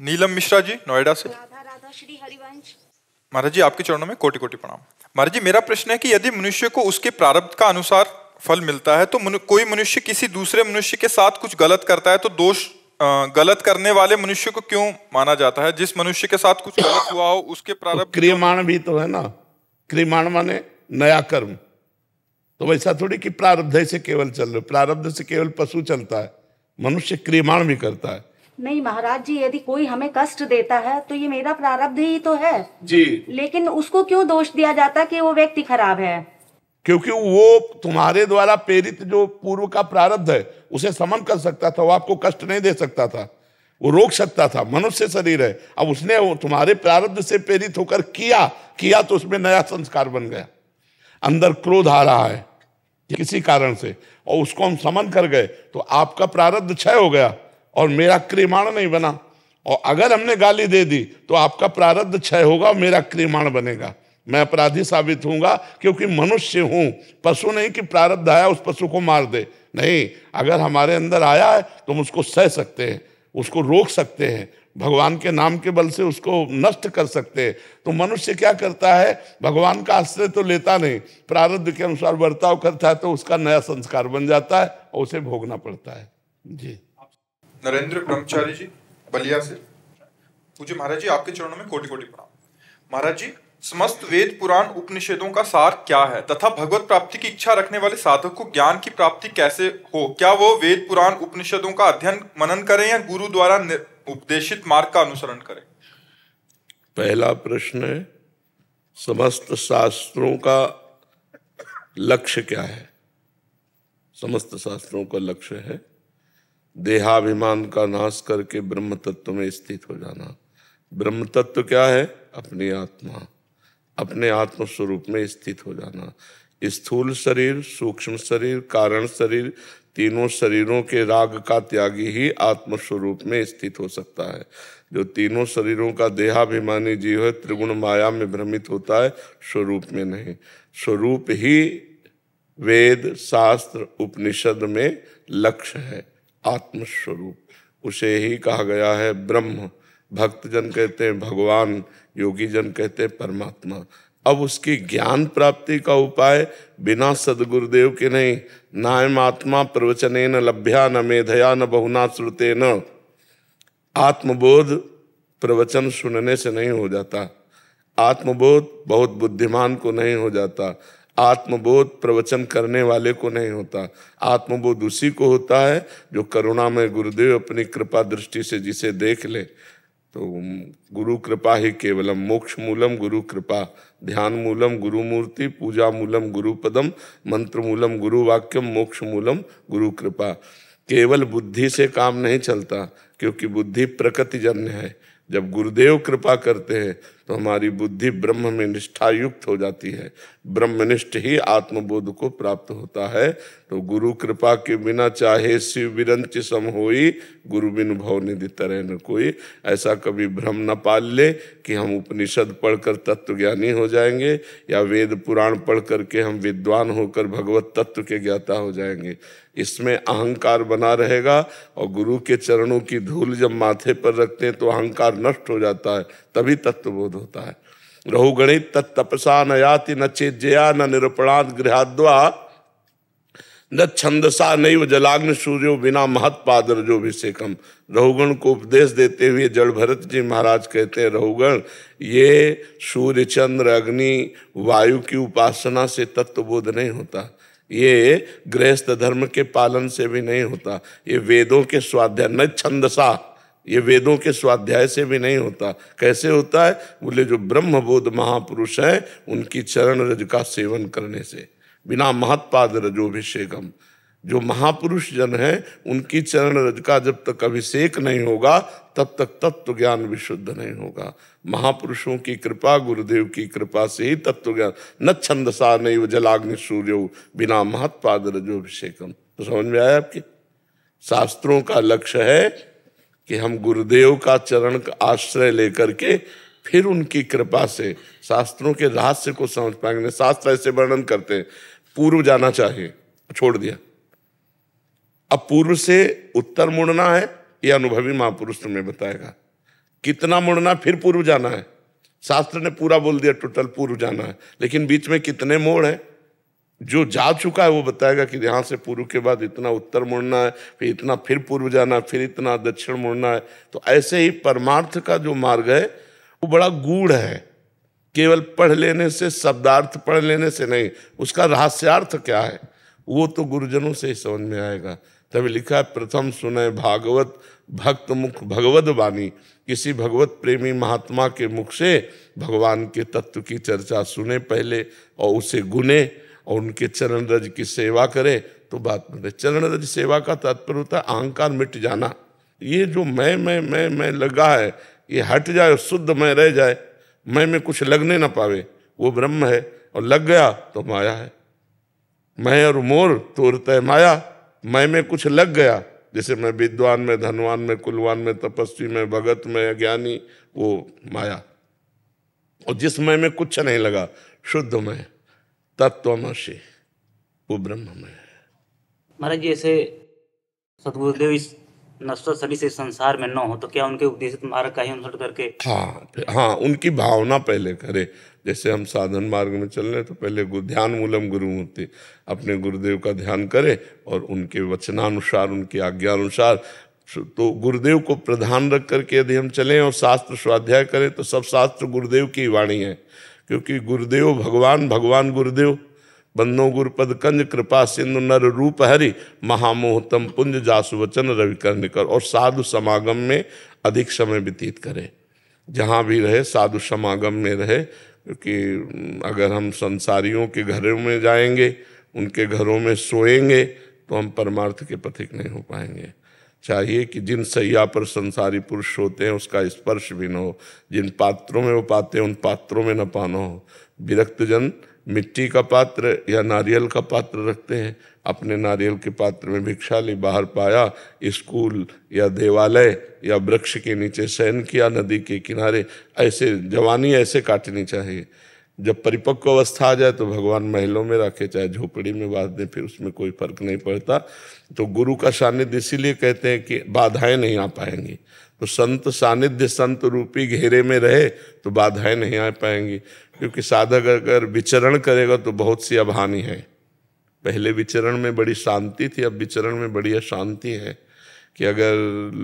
नीलम मिश्रा जी नोएडा से। राधा राधा श्री हरिवंश। महाराज जी आपके चरणों में कोटि कोटि प्रणाम। महाराज जी मेरा प्रश्न है कि यदि मनुष्य को उसके प्रारब्ध का अनुसार फल मिलता है तो कोई मनुष्य किसी दूसरे मनुष्य के साथ कुछ गलत करता है तो दोष गलत करने वाले मनुष्य को क्यों माना जाता है? जिस मनुष्य के साथ कुछ गलत हुआ हो उसके प्रारब्ध तो क्रियमाण भी तो है ना, क्रियमाण माने नया कर्म। तो वैसा थोड़ी कि प्रारब्ध से केवल चल रहे, प्रारब्ध से केवल पशु चलता है, मनुष्य क्रियमाण भी करता है। नहीं महाराज जी, यदि कोई हमें कष्ट देता है तो ये मेरा प्रारब्ध ही तो है जी। लेकिन उसको क्यों दोष दिया जाता है कि वो व्यक्ति खराब है? क्योंकि वो तुम्हारे द्वारा प्रेरित जो पूर्व का प्रारब्ध है उसे समन कर सकता था, वो आपको कष्ट नहीं दे सकता था, वो रोक सकता था। मनुष्य शरीर है, अब उसने तुम्हारे प्रारब्ध से प्रेरित होकर किया तो उसमें नया संस्कार बन गया। अंदर क्रोध आ रहा है किसी कारण से और उसको हम समन कर गए तो आपका प्रारब्ध क्षय हो गया और मेरा क्रियमाण नहीं बना। और अगर हमने गाली दे दी तो आपका प्रारब्ध क्षय होगा और मेरा क्रियमाण बनेगा, मैं अपराधी साबित होऊंगा क्योंकि मनुष्य हूं, पशु नहीं कि प्रारब्ध आया उस पशु को मार दे। नहीं, अगर हमारे अंदर आया है तो हम उसको सह सकते हैं, उसको रोक सकते हैं, भगवान के नाम के बल से उसको नष्ट कर सकते हैं। तो मनुष्य क्या करता है, भगवान का आश्रय तो लेता नहीं, प्रारब्ध के अनुसार बर्ताव करता है तो उसका नया संस्कार बन जाता है और उसे भोगना पड़ता है। जी। नरेंद्र ब्रह्मचारी जी बलिया से। पूज्य महाराज जी आपके चरणों में कोटि कोटि प्रणाम। महाराज जी समस्त वेद पुराण उपनिषदों का सार क्या है तथा भगवत प्राप्ति की इच्छा रखने वाले साधक को ज्ञान की प्राप्ति कैसे हो? क्या वो वेद पुराण उपनिषदों का अध्ययन मनन करें या गुरु द्वारा उपदेशित मार्ग का अनुसरण करें? पहला प्रश्न है, समस्त शास्त्रों का लक्ष्य क्या है? समस्त शास्त्रों का लक्ष्य है देहाभिमान का नाश करके ब्रह्म तत्व में स्थित हो जाना। ब्रह्म तत्व क्या है? अपनी आत्मा, अपने आत्म स्वरूप में स्थित हो जाना। स्थूल शरीर, सूक्ष्म शरीर, कारण शरीर, तीनों शरीरों के राग का त्यागी ही आत्म स्वरूप में स्थित हो सकता है। जो तीनों शरीरों का देहाभिमानी जीव है त्रिगुण माया में भ्रमित होता है, स्वरूप में नहीं। स्वरूप ही वेद शास्त्र उपनिषद में लक्ष्य है, आत्मस्वरूप। उसे ही कहा गया है ब्रह्म। भक्तजन कहते हैं भगवान, योगी जन कहते हैं परमात्मा। अब उसकी ज्ञान प्राप्ति का उपाय बिना सदगुरुदेव के नहीं। नायम आत्मा प्रवचनेन लभ्या न मेधया न बहुना श्रुतेन। आत्मबोध प्रवचन सुनने से नहीं हो जाता, आत्मबोध बहुत बुद्धिमान को नहीं हो जाता, आत्मबोध प्रवचन करने वाले को नहीं होता। आत्मबोध उसी को होता है जो करुणामय गुरुदेव अपनी कृपा दृष्टि से जिसे देख ले। तो गुरु कृपा ही केवलम, मोक्ष मूलम गुरु कृपा, ध्यान मूलम गुरु मूर्ति, पूजा मूलम गुरु पदम, मंत्र मूलम गुरु वाक्यम, मोक्ष मूलम गुरु कृपा। केवल बुद्धि से काम नहीं चलता क्योंकि बुद्धि प्रकृतिजन्य है। जब गुरुदेव कृपा करते हैं तो हमारी बुद्धि ब्रह्म में निष्ठा युक्त हो जाती है, ब्रह्मनिष्ठ ही आत्मबोध को प्राप्त होता है। तो गुरु कृपा के बिना चाहे शिव विरंच सम होई, गुरु बिन भव निधि तरह न कोई। ऐसा कभी भ्रम न पाल ले कि हम उपनिषद पढ़कर तत्वज्ञानी हो जाएंगे या वेद पुराण पढ़ करके हम विद्वान होकर भगवत तत्व के ज्ञाता हो जाएंगे। इसमें अहंकार बना रहेगा और गुरु के चरणों की धूल जब माथे पर रखते हैं तो अहंकार नष्ट हो जाता है, तभी तत्वबोध होता है। रहुगणित तत्तपसा न याति न चेज्जया न निरूपणात् गृहाद्वा न छंदसा नैव जलाग्नि सूर्यो बिना महत्पादरजोभिषेकम। रहुगण को उपदेश देते हुए जड़ भरत जी महाराज कहते हैं, रहुगण ये सूर्य चंद्र अग्नि वायु की उपासना से तत्वबोध नहीं होता, ये गृहस्थ धर्म के पालन से भी नहीं होता, ये वेदों के स्वाध्याय न छंदसा, ये वेदों के स्वाध्याय से भी नहीं होता। कैसे होता है? बोले जो ब्रह्मबोध महापुरुष हैं उनकी चरण रज का सेवन करने से, बिना महत्पाद रजोभिषेकम। जो महापुरुष जन हैं उनकी चरण रज का जब तक अभिषेक नहीं होगा तब तक तत्व ज्ञान विशुद्ध नहीं होगा। महापुरुषों की कृपा, गुरुदेव की कृपा से ही तत्व ज्ञान। न छंदसा नैव जलाग्नि सूर्यो बिना महत्पाद रजोभिषेकम। तो समझ में आया आपके? शास्त्रों का लक्ष्य है कि हम गुरुदेव का चरण का आश्रय लेकर के फिर उनकी कृपा से शास्त्रों के रहस्य को समझ पाएंगे। शास्त्र ऐसे वर्णन करते हैं, पूर्व जाना चाहिए, छोड़ दिया, अब पूर्व से उत्तर मुड़ना है, ये अनुभवी महापुरुष तुम्हें बताएगा। कितना मुड़ना, फिर पूर्व जाना है। शास्त्र ने पूरा बोल दिया टोटल पूर्व जाना है, लेकिन बीच में कितने मोड़ हैं, जो जा चुका है वो बताएगा कि यहाँ से पूर्व के बाद इतना उत्तर मुड़ना है, फिर इतना फिर पूर्व जाना है, फिर इतना दक्षिण मुड़ना है। तो ऐसे ही परमार्थ का जो मार्ग है वो बड़ा गूढ़ है, केवल पढ़ लेने से, शब्दार्थ पढ़ लेने से नहीं, उसका रहस्यार्थ क्या है वो तो गुरुजनों से ही समझ में आएगा। तभी लिखा है, प्रथम सुने भागवत भक्त मुख भगवत वाणी, किसी भगवत प्रेमी महात्मा के मुख से भगवान के तत्व की चर्चा सुने पहले और उसे गुने और उनके चरण रज की सेवा करे तो बात बने। चरण रज सेवा का तात्पर्य होता है अहंकार मिट जाना। ये जो मैं लगा है ये हट जाए और शुद्ध मैं रह जाए, मैं में कुछ लगने ना पावे, वो ब्रह्म है। और लग गया तो माया है। मैं और मोर तोड़ता है माया, मैं में कुछ लग गया, जैसे मैं विद्वान में, धनवान में, कुलवान में, तपस्वी में, भगत में, अज्ञानी, वो माया। और जिस मैं में कुछ नहीं लगा, शुद्ध में, तत्वमसि, वो ब्रह्म में है। महाराज जी, ऐसे सदगुरुदेव इस नश्वर शरीर से संसार में न हो तो क्या उनके उपदेशित मार्ग का ही अनुसरण करके? हाँ, उनकी भावना पहले करे। जैसे हम साधन मार्ग में चल रहे तो पहले ध्यान मूलम गुरुमूर्ति, अपने गुरुदेव का ध्यान करे और उनके वचनानुसार, उनकी आज्ञानुसार, तो गुरुदेव को प्रधान रख करके यदि हम चलें और शास्त्र स्वाध्याय करें तो सब शास्त्र गुरुदेव की वाणी है। क्योंकि गुरुदेव भगवान, भगवान गुरुदेव, बंदो गुरुपद कंज कृपा सिंधु नर रूप हरि, महामोहतम पुंज जासु वचन रवि कर निकर। और साधु समागम में अधिक समय व्यतीत करे, जहाँ भी रहे साधु समागम में रहे। क्योंकि अगर हम संसारियों के घरों में जाएंगे, उनके घरों में सोएंगे तो हम परमार्थ के पथिक नहीं हो पाएंगे। चाहिए कि जिन सैया पर संसारी पुरुष होते हैं उसका स्पर्श भी न हो, जिन पात्रों में वो पाते हैं उन पात्रों में न पाना हो। विरक्त जन मिट्टी का पात्र या नारियल का पात्र रखते हैं, अपने नारियल के पात्र में भिक्षा ली, बाहर पाया स्कूल या देवालय या वृक्ष के नीचे शयन किया, नदी के किनारे। ऐसे जवानी ऐसे काटनी चाहिए। जब परिपक्व अवस्था आ जाए तो भगवान महलों में रखे, चाहे झोपड़ी में बांध दें, फिर उसमें कोई फर्क नहीं पड़ता। तो गुरु का सानिध्य इसीलिए कहते हैं कि बाधाएं नहीं आ पाएंगी। तो संत सानिध्य, संत रूपी घेरे में रहे तो बाधाएं नहीं आ पाएंगी। क्योंकि साधक अगर विचरण करेगा तो बहुत सी अभानी है। पहले विचरण में बड़ी शांति थी, अब विचरण में बड़ी अशांति है। कि अगर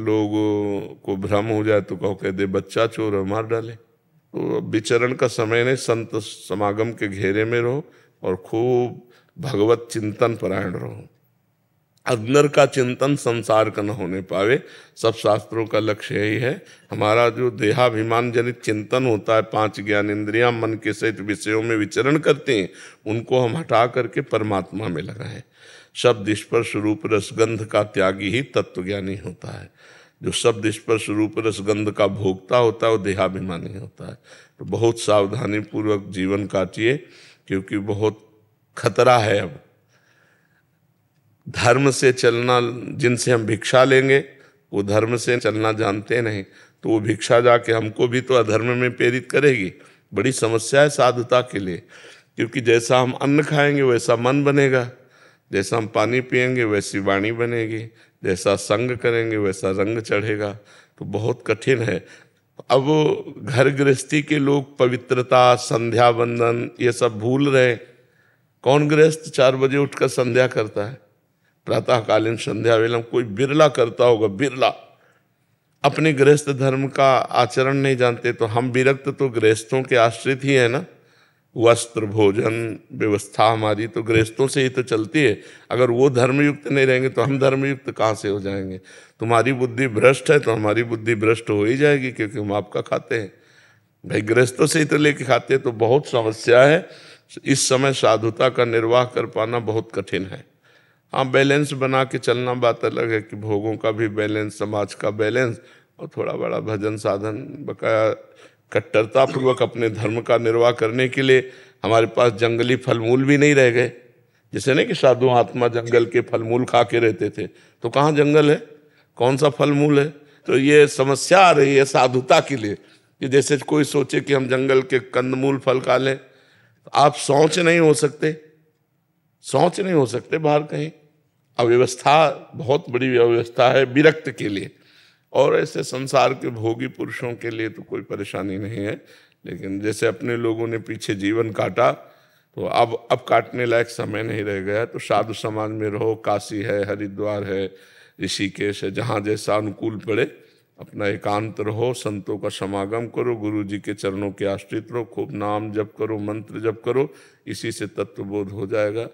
लोगों को भ्रम हो जाए तो कहो कह दे बच्चा चोर और मार डाले। तो विचरण का समय नहीं, संत समागम के घेरे में रहो और खूब भगवत चिंतन परायण रहो। अंदर का चिंतन संसार का न होने पावे। सब शास्त्रों का लक्ष्य यही है। हमारा जो देहाभिमान जनित चिंतन होता है, 5 ज्ञानेंद्रियां मन के सहित विषयों में विचरण करते हैं, उनको हम हटा करके परमात्मा में लगाएं। शब्द स्पर्श रूप रसगंध का त्यागी ही तत्वज्ञानी होता है। जो शब्द स्पर्श रूप रसगंध का भोक्ता होता है वो देहाभिमानी होता है। तो बहुत सावधानी पूर्वक जीवन काटिए, क्योंकि बहुत खतरा है। अब धर्म से चलना, जिनसे हम भिक्षा लेंगे वो धर्म से चलना जानते नहीं, तो वो भिक्षा जाके हमको भी तो अधर्म में प्रेरित करेगी। बड़ी समस्या है साधुता के लिए। क्योंकि जैसा हम अन्न खाएंगे वैसा मन बनेगा, जैसा हम पानी पिएंगे वैसी वाणी बनेगी, जैसा संग करेंगे वैसा रंग चढ़ेगा। तो बहुत कठिन है। अब घर गृहस्थी के लोग पवित्रता, संध्या वंदन ये सब भूल रहे। कौन गृहस्थ 4 बजे उठकर संध्या करता है? प्रातःकालीन संध्या वेलम कोई बिरला करता होगा, बिरला। अपने गृहस्थ धर्म का आचरण नहीं जानते। तो हम विरक्त तो गृहस्थों के आश्रित ही है ना। वस्त्र, भोजन, व्यवस्था हमारी तो गृहस्थों से ही तो चलती है। अगर वो धर्मयुक्त नहीं रहेंगे तो हम धर्मयुक्त कहाँ से हो जाएंगे? तुम्हारी बुद्धि भ्रष्ट है तो हमारी बुद्धि भ्रष्ट हो ही जाएगी, क्योंकि हम आपका खाते हैं। भाई गृहस्थों से ही तो लेके खाते हैं। तो बहुत समस्या है। इस समय साधुता का निर्वाह कर पाना बहुत कठिन है। हाँ, बैलेंस बना के चलना बात अलग है कि भोगों का भी बैलेंस, समाज का बैलेंस, और थोड़ा बड़ा भजन साधन, बकाया कट्टरता पूर्वक अपने धर्म का निर्वाह करने के लिए हमारे पास जंगली फल मूल भी नहीं रह गए। जैसे नहीं कि साधु आत्मा जंगल के फल मूल खा के रहते थे, तो कहाँ जंगल है, कौन सा फल मूल है? तो ये समस्या आ रही है साधुता के लिए कि जैसे कोई सोचे कि हम जंगल के कंदमूल फल खा लें। आप शौच नहीं हो सकते, शौच नहीं हो सकते बाहर कहीं। अव्यवस्था बहुत बड़ी अव्यवस्था है विरक्त के लिए। और ऐसे संसार के भोगी पुरुषों के लिए तो कोई परेशानी नहीं है, लेकिन जैसे अपने लोगों ने पीछे जीवन काटा तो अब काटने लायक समय नहीं रह गया। तो साधु समाज में रहो, काशी है, हरिद्वार है, ऋषिकेश है, जहाँ जैसा अनुकूल पड़े अपना एकांत रहो, संतों का समागम करो, गुरु जी के चरणों के आश्रित रहो, खूब नाम जप करो, मंत्र जप करो, इसी से तत्वबोध हो जाएगा।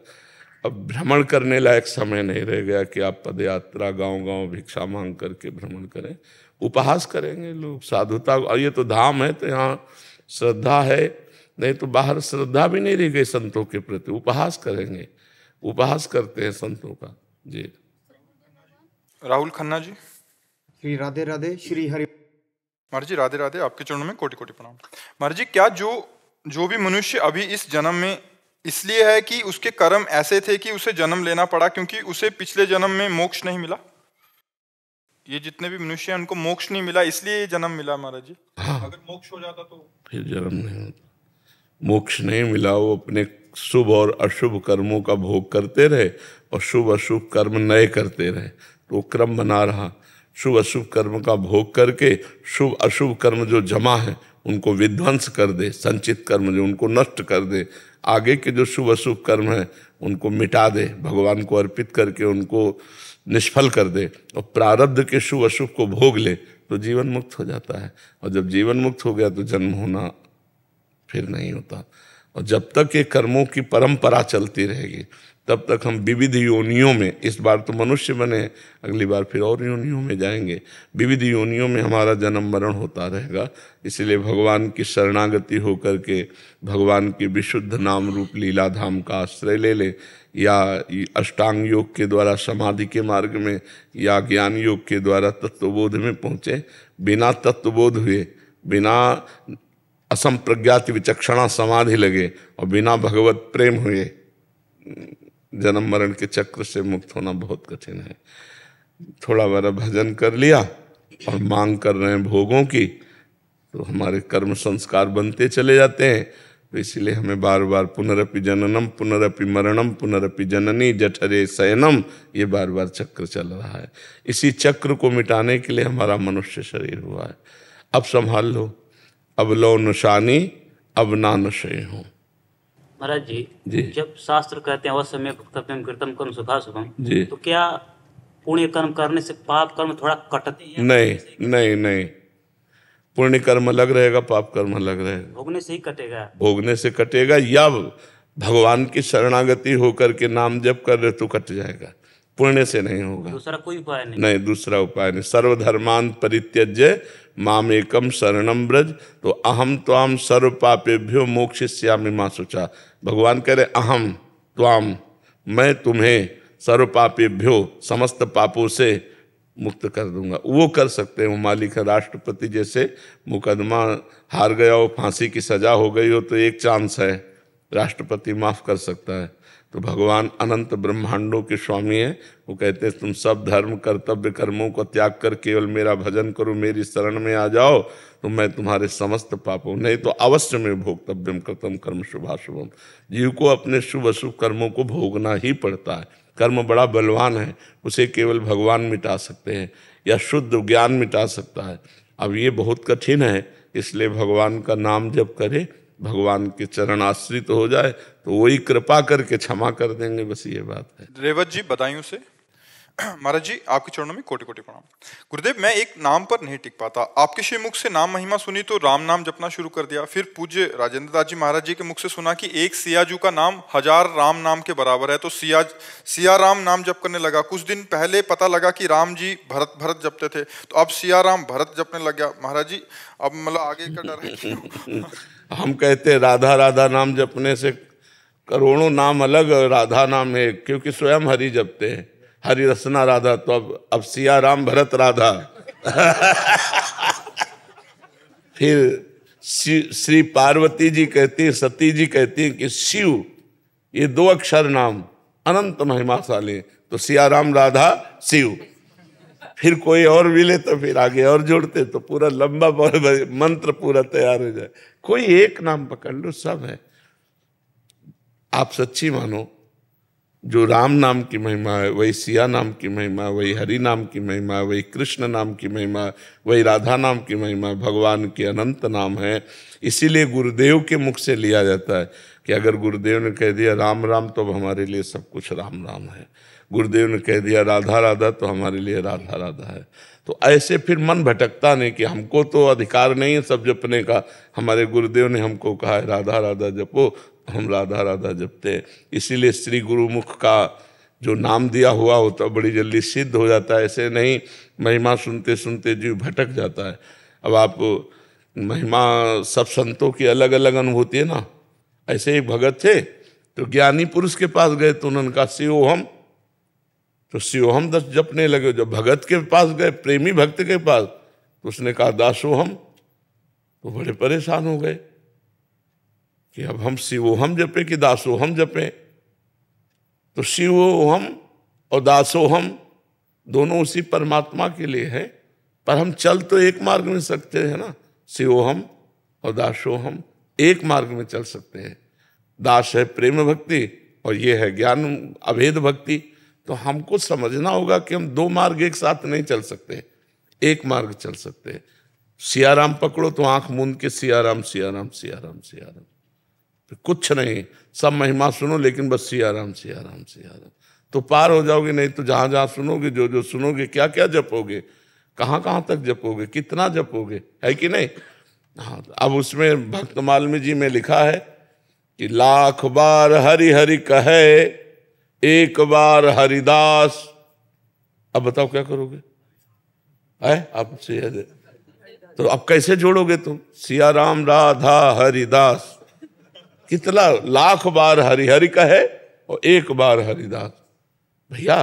अब भ्रमण करने लायक समय नहीं रह गया कि आप पदयात्रा गांव-गांव भिक्षा मांग करके भ्रमण करें। उपहास करेंगे लोग साधुता, और ये तो धाम है तो यहाँ श्रद्धा है, नहीं तो बाहर श्रद्धा भी नहीं रह गई संतों के प्रति, उपहास करेंगे, उपहास करते हैं संतों का। जी राहुल खन्ना जी। श्री राधे राधे, श्री हरि। महाराज जी राधे राधे, आपके चरणों में कोटि कोटि प्रणाम। महाराज जी, क्या जो भी मनुष्य अभी इस जन्म में इसलिए है कि उसके कर्म ऐसे थे कि उसे जन्म लेना पड़ा, क्योंकि उसे पिछले जन्म में मोक्ष नहीं मिला? ये जितने भी मनुष्य हैं उनको मोक्ष नहीं मिला, इसलिए ये जन्म मिला महाराज जी। हाँ, अगर मोक्ष हो जाता तो फिर जन्म नहीं होता। मोक्ष नहीं मिला, वो अपने शुभ और अशुभ कर्मों का भोग करते रहे और शुभ अशुभ कर्म नए करते रहे, तो क्रम बना रहा। शुभ अशुभ कर्म का भोग करके शुभ अशुभ कर्म जो जमा है उनको विध्वंस कर दे, संचित कर्म जो उनको नष्ट कर दे, आगे के जो शुभ अशुभ कर्म है उनको मिटा दे, भगवान को अर्पित करके उनको निष्फल कर दे और प्रारब्ध के शुभ अशुभ को भोग ले, तो जीवन मुक्त हो जाता है। और जब जीवन मुक्त हो गया तो जन्म होना फिर नहीं होता। और जब तक ये कर्मों की परंपरा चलती रहेगी तब तक हम विविध योनियों में, इस बार तो मनुष्य बने, अगली बार फिर और योनियों में जाएंगे, विविध योनियों में हमारा जन्म मरण होता रहेगा। इसलिए भगवान की शरणागति होकर के भगवान की विशुद्ध नाम रूप लीला धाम का आश्रय ले ले, या अष्टांग योग के द्वारा समाधि के मार्ग में, या ज्ञान योग के द्वारा तत्वबोध में पहुँचे। बिना तत्वबोध हुए, बिना असंप्रज्ञात विचक्षणा समाधि लगे और बिना भगवत प्रेम हुए जन्म मरण के चक्र से मुक्त होना बहुत कठिन है। थोड़ा बड़ा भजन कर लिया और मांग कर रहे हैं भोगों की, तो हमारे कर्म संस्कार बनते चले जाते हैं। तो इसीलिए हमें बार बार पुनरपि जननम पुनरपि मरणम पुनरपि जननी जठरे शयनम, ये बार बार चक्र चल रहा है। इसी चक्र को मिटाने के लिए हमारा मनुष्य शरीर हुआ है। अब संभाल लो, अब लो निशानी, अब ना नशे हो। महाराज जी, जब शास्त्र कहते हैं अवश्य में भक्तव्यम कृतम कर्म शुभाशुभम, तो क्या पुण्य कर्म करने से पाप कर्म थोड़ा कटते हैं? नहीं नहीं नहीं, पुण्य कर्म अलग रहेगा, पाप कर्म अलग रहेगा। भोगने से ही कटेगा? भोगने से कटेगा, या भगवान की शरणागति होकर के नाम जप कर रहे तो कट जाएगा, पुण्य से नहीं होगा। दूसरा कोई उपाय नहीं? नहीं, दूसरा उपाय नहीं। सर्वधर्मान परित्यज्य माम एकम शरणम ब्रज, तो अहम त्वाम सर्व पापेभ्यो मोक्षयिष्यामि मा शुचा। भगवान कह रहे अहम त्वाम, मैं तुम्हें सर्व पापेभ्यो, समस्त पापों से मुक्त कर दूंगा। वो कर सकते हैं, वो मालिक है। राष्ट्रपति जैसे मुकदमा हार गया हो, फांसी की सजा हो गई हो, तो एक चांस है, राष्ट्रपति माफ कर सकता है। तो भगवान अनंत ब्रह्मांडों के स्वामी हैं। वो कहते हैं तुम सब धर्म कर्तव्य कर्मों को त्याग कर केवल मेरा भजन करो, मेरी शरण में आ जाओ, तो मैं तुम्हारे समस्त पापों, नहीं तो अवश्य में भोक्तव्यम कृतम कर्म शुभाशुभम। जीव को अपने शुभ अशुभ कर्मों को भोगना ही पड़ता है। कर्म बड़ा बलवान है, उसे केवल भगवान मिटा सकते हैं या शुद्ध ज्ञान मिटा सकता है। अब ये बहुत कठिन है, इसलिए भगवान का नाम जप करे, भगवान के चरण आश्रित हो जाए तो वही कृपा करके क्षमा कर देंगे, बस ये बात है। रेवत जी बदायूं से। महाराज जी, आपके चरणों में कोटि कोटि प्रणाम। गुरुदेव, मैं एक नाम पर नहीं टिक पाता। आपके श्री मुख से नाम महिमा सुनी तो राम नाम जपना शुरू कर दिया। फिर पूज्य राजेंद्र दास जी महाराज जी के मुख से सुना कि एक सियाजू का नाम 1000 राम नाम के बराबर है, तो सिया राम नाम जप करने लगा। कुछ दिन पहले पता लगा कि राम जी भरत जपते थे, तो अब सिया राम भरत जपने लग गया। महाराज जी, अब मतलब आगे का डर है। हम कहते हैं राधा राधा नाम जपने से करोड़ों नाम अलग, राधा नाम है, क्योंकि स्वयं हरि जपते हैं, हरि रसना राधा। तो अब सिया राम भरत राधा। फिर श्री पार्वती जी कहती हैं, सती जी कहती हैं कि शिव, ये 2 अक्षर नाम अनंत महिमाशाली, तो सिया राम राधा शिव। फिर कोई और मिले तो फिर आगे और जोड़ते, तो पूरा लंबा मंत्र पूरा तैयार हो जाए। कोई एक नाम पकड़ लो, सब है। आप सच्ची मानो, जो राम नाम की महिमा है, वही सिया नाम की महिमा, वही हरि नाम की महिमा, वही कृष्ण नाम की महिमा, वही राधा नाम की महिमा, भगवान के अनंत नाम है। इसीलिए गुरुदेव के मुख से लिया जाता है कि अगर गुरुदेव ने कह दिया राम राम तो अब हमारे लिए सब कुछ राम राम है, गुरुदेव ने कह दिया राधा राधा तो हमारे लिए राधा राधा है। तो ऐसे फिर मन भटकता नहीं कि हमको तो अधिकार नहीं है सब जपने का, हमारे गुरुदेव ने हमको कहा है राधा राधा जपो, हम राधा राधा जपते हैं। इसीलिए श्री गुरुमुख का जो नाम दिया हुआ होता बड़ी जल्दी सिद्ध हो जाता है। ऐसे नहीं महिमा सुनते सुनते जीव भटक जाता है। अब आप महिमा सब संतों की अलग अलग अनुभूति है ना। ऐसे एक भगत थे तो ज्ञानी पुरुष के पास गए तो उन्होंने कहा शिवोहम, तो शिवोहम जपने लगे। जब भगत के पास गए, प्रेमी भक्त के पास, तो उसने कहा दासोहम, तो बड़े परेशान हो गए कि अब हम शिवोहम जपे कि दासोहम जपे। तो शिवोहम और दासोहम दोनों उसी परमात्मा के लिए है, पर हम चल तो एक मार्ग में सकते हैं ना। शिवोहम और दासोहम एक मार्ग में चल सकते हैं। दास है प्रेम भक्ति और ये है ज्ञान अभेद भक्ति। तो हमको समझना होगा कि हम दो मार्ग एक साथ नहीं चल सकते, एक मार्ग चल सकते हैं। सियाराम पकड़ो तो आंख मूंद के सियाराम सियाराम सियाराम सियाराम, तो कुछ नहीं, सब महिमा सुनो लेकिन बस सियाराम सियाराम सियाराम, तो पार हो जाओगे। नहीं तो जहां जहां सुनोगे, जो जो सुनोगे, क्या क्या जपोगे, कहाँ कहाँ तक जपोगे, कितना जपोगे, है कि नहीं। हाँ, अब उसमें भक्तमाल में जी में लिखा है कि लाख बार हरि हरि कहे, एक बार हरिदास। अब बताओ क्या करोगे, है आपसे तो अब कैसे जोड़ोगे तुम सिया राम राधा हरिदास। कितना लाख बार हरि हरि कहे और एक बार हरिदास। भैया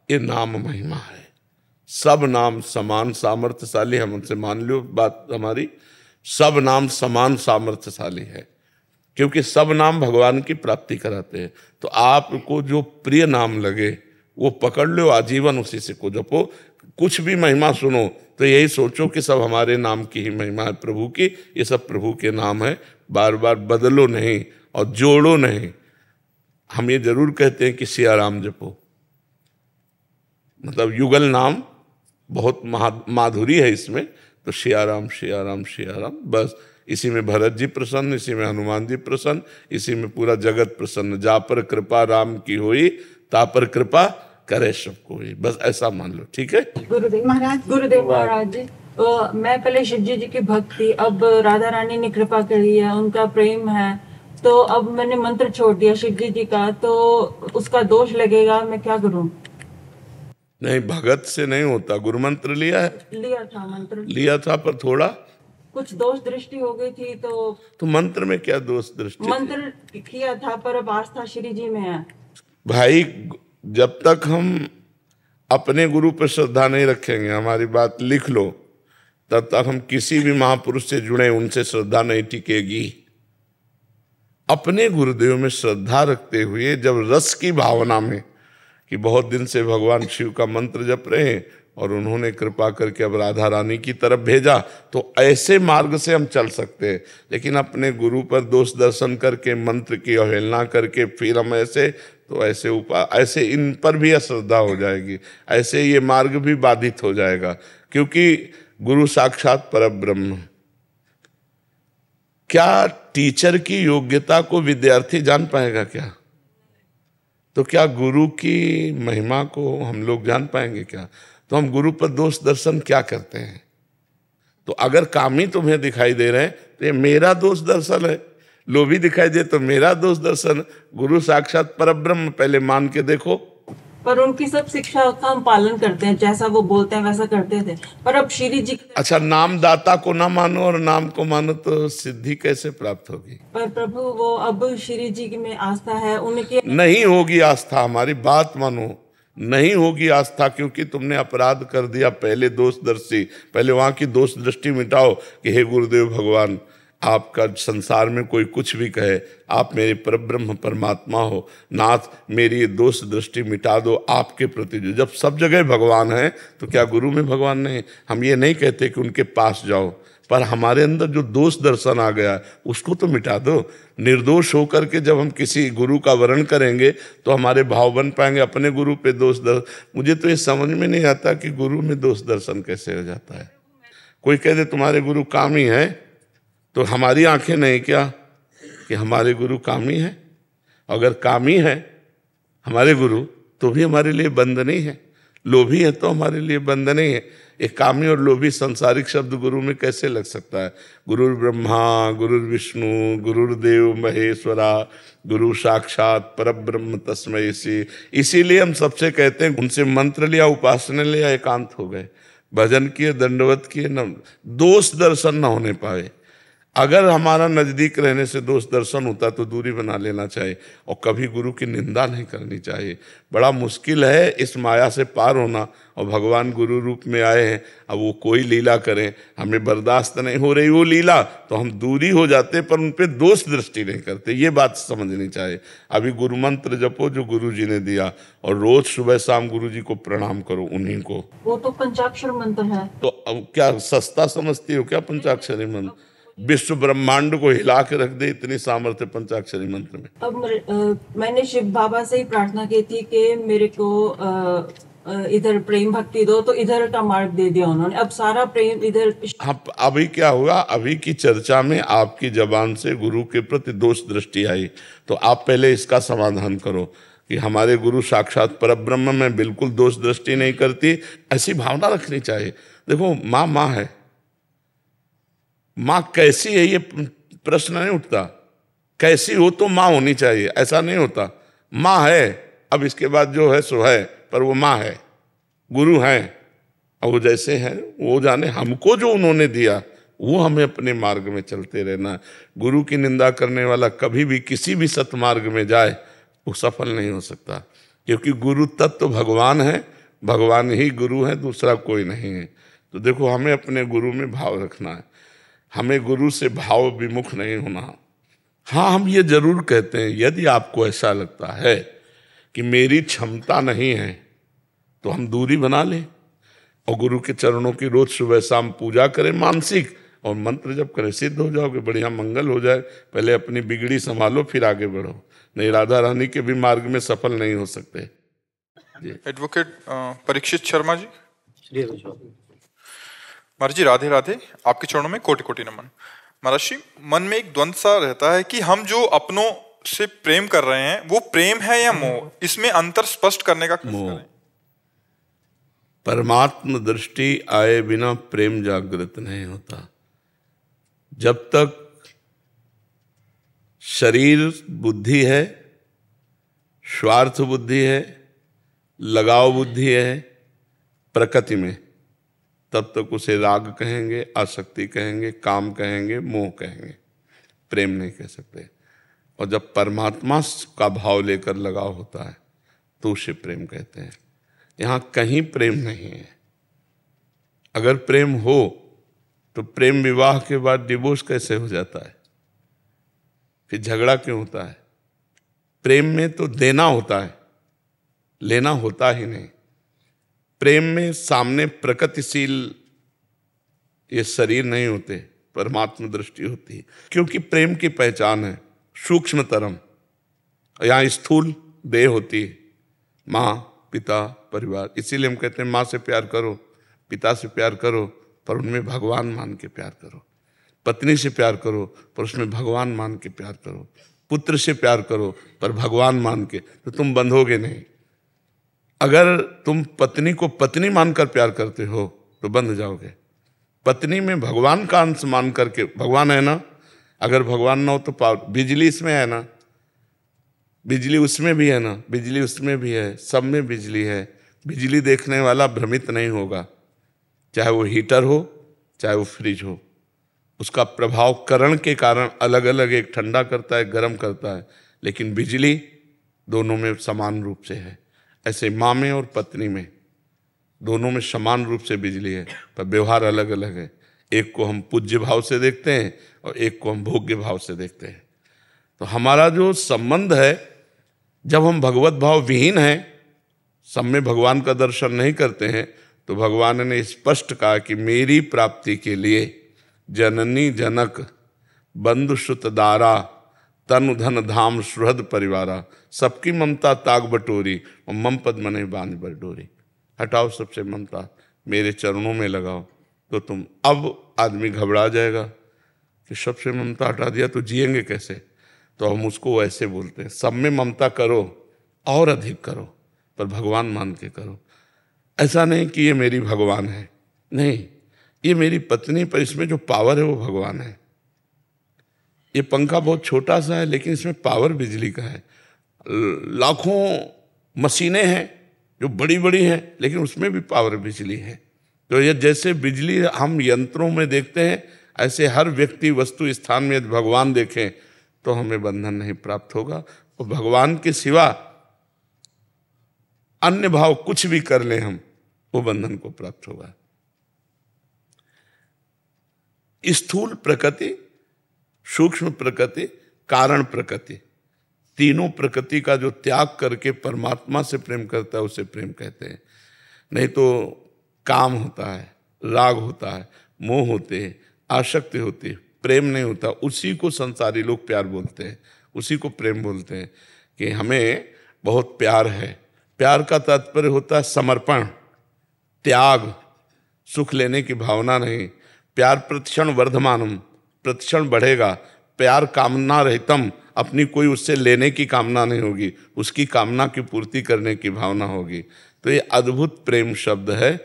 ये नाम महिमा है, सब नाम समान सामर्थ्यशाली। हम उनसे मान लो बात हमारी, सब नाम समान सामर्थ्यशाली है क्योंकि सब नाम भगवान की प्राप्ति कराते हैं। तो आपको जो प्रिय नाम लगे वो पकड़ लो, आजीवन उसी से को जपो। कुछ भी महिमा सुनो तो यही सोचो कि सब हमारे नाम की ही महिमा है, प्रभु की, ये सब प्रभु के नाम है। बार बार बदलो नहीं और जोड़ो नहीं। हम ये जरूर कहते हैं कि सिया राम जपो, मतलब युगल नाम बहुत माधुरी है इसमें। तो सिया राम सिया राम सिया राम, बस इसी में भरत जी प्रसन्न, इसी में हनुमान जी प्रसन्न, इसी में पूरा जगत प्रसन्न। जा पर कृपा राम की हुई, ता पर कृपा करे सबको हुई, बस ऐसा मान लो। ठीक है गुरुदेव महाराज जी, मैं पहले शिव जी की भक्त थी, अब राधा रानी ने कृपा करी है, उनका प्रेम है, तो अब मैंने मंत्र छोड़ दिया शिव जी का, तो उसका दोष लगेगा, मैं क्या करूं। नहीं, भगत से नहीं होता। गुरु मंत्र लिया है? लिया था, मंत्र लिया था, पर थोड़ा कुछ दोष दृष्टि हो गई थी। तो मंत्र में क्या दोष दृष्टि? मंत्र किया था पर अब आस्था श्री जी में है। भाई जब तक हम अपने गुरु पर श्रद्धा नहीं रखेंगे, हमारी बात लिख लो, तब तक हम किसी भी महापुरुष से जुड़े उनसे श्रद्धा नहीं टिकेगी। अपने गुरुदेव में श्रद्धा रखते हुए जब रस की भावना में कि बहुत दिन से भगवान शिव का मंत्र जप रहे हैं और उन्होंने कृपा करके अब राधा रानी की तरफ भेजा, तो ऐसे मार्ग से हम चल सकते हैं। लेकिन अपने गुरु पर दोष दर्शन करके, मंत्र की अवहेलना करके फिर हम ऐसे, तो ऐसे इन पर भी अश्रद्धा हो जाएगी, ऐसे ये मार्ग भी बाधित हो जाएगा। क्योंकि गुरु साक्षात परब्रह्म। क्या टीचर की योग्यता को विद्यार्थी जान पाएगा क्या? तो क्या गुरु की महिमा को हम लोग जान पाएंगे क्या? तो हम गुरु पर दोष दर्शन क्या करते हैं? तो अगर कामी तुम्हें दिखाई दे रहे हैं तो ये मेरा दोष दर्शन है, लोभी दिखाई दे तो मेरा दोष दर्शन। गुरु साक्षात परब्रह्म, पहले मान के देखो। पर उनकी सब शिक्षा का हम पालन करते हैं, जैसा वो बोलते हैं वैसा करते थे। पर अब श्री जी, अच्छा, नाम दाता को ना मानो और नाम को मानो तो सिद्धि कैसे प्राप्त होगी? पर प्रभु वो अब श्री जी में आस्था है, उनके नहीं होगी आस्था। हमारी बात मानो, नहीं होगी आस्था, क्योंकि तुमने अपराध कर दिया। पहले दोष दर्शी, पहले वहां की दोष दृष्टि मिटाओ कि हे गुरुदेव भगवान, आपका संसार में कोई कुछ भी कहे, आप मेरे परब्रह्म परमात्मा हो, नाथ मेरी दोष दृष्टि मिटा दो आपके प्रति। जो जब सब जगह भगवान है तो क्या गुरु में भगवान नहीं? हम ये नहीं कहते कि उनके पास जाओ, पर हमारे अंदर जो दोष दर्शन आ गया उसको तो मिटा दो। निर्दोष होकर के जब हम किसी गुरु का वर्ण करेंगे तो हमारे भाव बन पाएंगे। अपने गुरु पे दोष दर्शन, मुझे तो ये समझ में नहीं आता कि गुरु में दोष दर्शन कैसे हो जाता है। कोई कह दे तुम्हारे गुरु कामी है, तो हमारी आंखें नहीं क्या कि हमारे गुरु कामी है? अगर कामी है हमारे गुरु तो भी हमारे लिए बंद नहीं है, लोभी है तो हमारे लिए बंद नहीं है। एक कामी और लोभी सांसारिक शब्द गुरु में कैसे लग सकता है? गुरुर ब्रह्मा गुरुर विष्णु गुरुर्देव महेश्वरा गुरु साक्षात परब्रह्म तस्मै श्री। इसीलिए हम सबसे कहते हैं उनसे मंत्र लिया, उपासना लिया, एकांत हो गए, भजन किए, दंडवत किए, न दोष दर्शन न होने पाए। अगर हमारा नजदीक रहने से दोष दर्शन होता तो दूरी बना लेना चाहिए और कभी गुरु की निंदा नहीं करनी चाहिए। बड़ा मुश्किल है इस माया से पार होना, और भगवान गुरु रूप में आए हैं। अब वो कोई लीला करें, हमें बर्दाश्त नहीं हो रही वो लीला, तो हम दूरी हो जाते पर उन पर दोष दृष्टि नहीं करते। ये बात समझनी चाहिए। अभी गुरु मंत्र जपो जो गुरु जी ने दिया, और रोज सुबह शाम गुरु जी को प्रणाम करो, उन्हीं को। वो तो पंचाक्षर मंत्र है। तो अब क्या सस्ता समझती हो क्या पंचाक्षरी मंत्र? विश्व ब्रह्मांड को हिला के रख दे इतनी सामर्थ्य पंचाक्षरी मंत्र में। अब मैंने शिव बाबा से ही प्रार्थना की थी कि मेरे को इधर प्रेम भक्ति दो, तो इधर का मार्ग दे दिया उन्होंने। अब सारा प्रेम इधर। हाँ, अभी क्या हुआ, अभी की चर्चा में आपकी जबान से गुरु के प्रति दोष दृष्टि आई, तो आप पहले इसका समाधान करो कि हमारे गुरु साक्षात परब्रह्म में बिल्कुल दोष दृष्टि नहीं करती। ऐसी भावना रखनी चाहिए। देखो माँ माँ है, माँ कैसी है ये प्रश्न नहीं उठता, कैसी हो तो माँ होनी चाहिए, ऐसा नहीं होता। माँ है, अब इसके बाद जो है सो है, पर वो माँ है, गुरु हैं, और वो जैसे हैं वो जाने। हमको जो उन्होंने दिया वो हमें अपने मार्ग में चलते रहना। गुरु की निंदा करने वाला कभी भी किसी भी सतमार्ग में जाए वो सफल नहीं हो सकता, क्योंकि गुरु तत्व भगवान है, भगवान ही गुरु है, दूसरा कोई नहीं है। तो देखो हमें अपने गुरु में भाव रखना है, हमें गुरु से भाव विमुख नहीं होना। हाँ, हम ये जरूर कहते हैं यदि आपको ऐसा लगता है कि मेरी क्षमता नहीं है तो हम दूरी बना लें और गुरु के चरणों की रोज सुबह शाम पूजा करें मानसिक, और मंत्र जब करें, सिद्ध हो जाओगे, बढ़िया मंगल हो जाए। पहले अपनी बिगड़ी संभालो फिर आगे बढ़ो, नहीं राधा रानी के भी मार्ग में सफल नहीं हो सकते। एडवोकेट परीक्षित शर्मा जी। महाराज जी राधे राधे, आपके चरणों में कोटि कोटि नमन। महाराज जी, मन में एक द्वंद सा रहता है कि हम जो अपनों से प्रेम कर रहे हैं वो प्रेम है या मोह, इसमें अंतर स्पष्ट करने का मोह। परमात्म दृष्टि आए बिना प्रेम जागृत नहीं होता। जब तक शरीर बुद्धि है, स्वार्थ बुद्धि है, लगाव बुद्धि है प्रकृति में, तब तक उसे राग कहेंगे, आसक्ति कहेंगे, काम कहेंगे, मोह कहेंगे, प्रेम नहीं कह सकते। और जब परमात्मा का भाव लेकर लगाव होता है तो उसे प्रेम कहते हैं। यहाँ कहीं प्रेम नहीं है। अगर प्रेम हो तो प्रेम विवाह के बाद डिवोर्स कैसे हो जाता है, फिर झगड़ा क्यों होता है? प्रेम में तो देना होता है, लेना होता ही नहीं। प्रेम में सामने प्रकृतिशील ये शरीर नहीं होते, परमात्मा दृष्टि होती है, क्योंकि प्रेम की पहचान है सूक्ष्मतरम। यहाँ स्थूल देह होती है, माँ पिता परिवार, इसीलिए हम कहते हैं माँ से प्यार करो, पिता से प्यार करो, पर उनमें भगवान मान के प्यार करो। पत्नी से प्यार करो पर उसमें भगवान मान के प्यार करो। पुत्र से प्यार करो पर भगवान मान के, तो तुम बंधोगे नहीं। अगर तुम पत्नी को पत्नी मानकर प्यार करते हो तो बंध जाओगे। पत्नी में भगवान का अंश मान करके, भगवान है ना, अगर भगवान ना हो तो बिजली इसमें है ना, बिजली उसमें भी है ना, बिजली उसमें भी है, सब में बिजली है। बिजली देखने वाला भ्रमित नहीं होगा, चाहे वो हीटर हो चाहे वो फ्रिज हो। उसका प्रभाव करण के कारण अलग अलग, एक ठंडा करता है, गर्म करता है, लेकिन बिजली दोनों में समान रूप से है। ऐसे माँ में और पत्नी में दोनों में समान रूप से बिजली है, पर व्यवहार अलग अलग है। एक को हम पूज्य भाव से देखते हैं और एक को हम भोग्य भाव से देखते हैं। तो हमारा जो संबंध है, जब हम भगवत भाव विहीन हैं, सब में भगवान का दर्शन नहीं करते हैं, तो भगवान ने स्पष्ट कहा कि मेरी प्राप्ति के लिए जननी जनक बंधु सुत दारा, तनु धन धाम सुहृद परिवारा, सबकी ममता ताग बटोरी और मम पद मने बांध बटोरी। हटाओ सबसे ममता, मेरे चरणों में लगाओ। तो तुम, अब आदमी घबरा जाएगा कि सबसे ममता हटा दिया तो जिएंगे कैसे, तो हम उसको ऐसे बोलते हैं, सब में ममता करो और अधिक करो, पर भगवान मान के करो। ऐसा नहीं कि ये मेरी भगवान है, नहीं, ये मेरी पत्नी, पर इसमें जो पावर है वो भगवान है। ये पंखा बहुत छोटा सा है लेकिन इसमें पावर बिजली का है। लाखों मशीनें हैं जो बड़ी बड़ी हैं लेकिन उसमें भी पावर बिजली है। तो ये जैसे बिजली हम यंत्रों में देखते हैं, ऐसे हर व्यक्ति वस्तु स्थान में यदि भगवान देखें तो हमें बंधन नहीं प्राप्त होगा। और भगवान के सिवा अन्य भाव कुछ भी कर लें हम, वो बंधन को प्राप्त होगा। स्थूल प्रकृति, सूक्ष्म प्रकृति, कारण प्रकृति, तीनों प्रकृति का जो त्याग करके परमात्मा से प्रेम करता है उसे प्रेम कहते हैं। नहीं तो काम होता है, राग होता है, मोह होते हैं, आसक्ति होती है, प्रेम नहीं होता। उसी को संसारी लोग प्यार बोलते हैं, उसी को प्रेम बोलते हैं कि हमें बहुत प्यार है। प्यार का तात्पर्य होता है समर्पण, त्याग, सुख लेने की भावना नहीं। प्यार प्रतिक्षण वर्धमानम, प्रतिक्षण बढ़ेगा। प्यार कामना रहितम, अपनी कोई उससे लेने की कामना नहीं होगी, उसकी कामना की पूर्ति करने की भावना होगी। तो ये अद्भुत प्रेम शब्द है।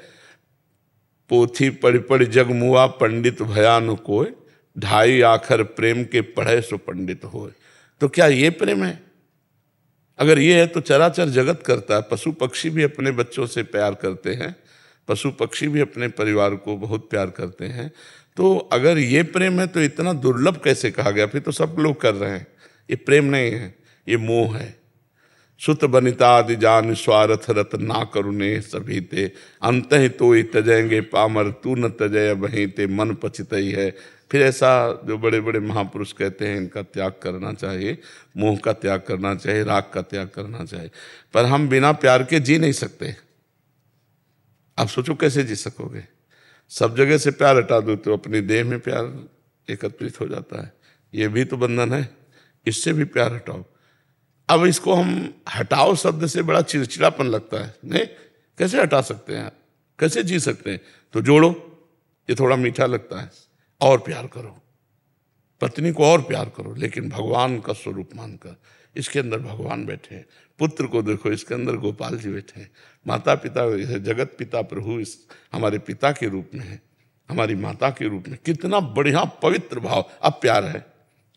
पोथी पढ़ पढ़ जग मुआ, पंडित भयान कोय, ढाई आखर प्रेम के पढ़े सो पंडित होए। तो क्या ये प्रेम है? अगर ये है तो चराचर जगत करता है। पशु पक्षी भी अपने बच्चों से प्यार करते हैं, पशु पक्षी भी अपने परिवार को बहुत प्यार करते हैं। तो अगर ये प्रेम है तो इतना दुर्लभ कैसे कहा गया? फिर तो सब लोग कर रहे हैं। ये प्रेम नहीं है, ये मोह है। सुत बनिता आदि जान स्वार्थ रत ना करुणे सभी ते, अंत ही तो ही तजेंगे पामर तू न तजय वहीं ते, मन पचितई है। फिर ऐसा जो बड़े बड़े महापुरुष कहते हैं, इनका त्याग करना चाहिए, मोह का त्याग करना चाहिए, राग का त्याग करना चाहिए। पर हम बिना प्यार के जी नहीं सकते। आप सोचो कैसे जी सकोगे? सब जगह से प्यार हटा दो तो अपनी देह में प्यार एकत्रित हो जाता है। ये भी तो बंधन है, इससे भी प्यार हटाओ। अब इसको हम हटाओ शब्द से बड़ा चिड़चिड़ापन लगता है। नहीं, कैसे हटा सकते हैं, कैसे जी सकते हैं? तो जोड़ो, ये थोड़ा मीठा लगता है। और प्यार करो, पत्नी को और प्यार करो, लेकिन भगवान का स्वरूप मानकर। इसके अंदर भगवान बैठे हैं। पुत्र को देखो, इसके अंदर गोपाल जी बैठे हैं। माता पिता, जगत पिता प्रभु इस हमारे पिता के रूप में है, हमारी माता के रूप में। कितना बढ़िया पवित्र भाव। अब प्यार है,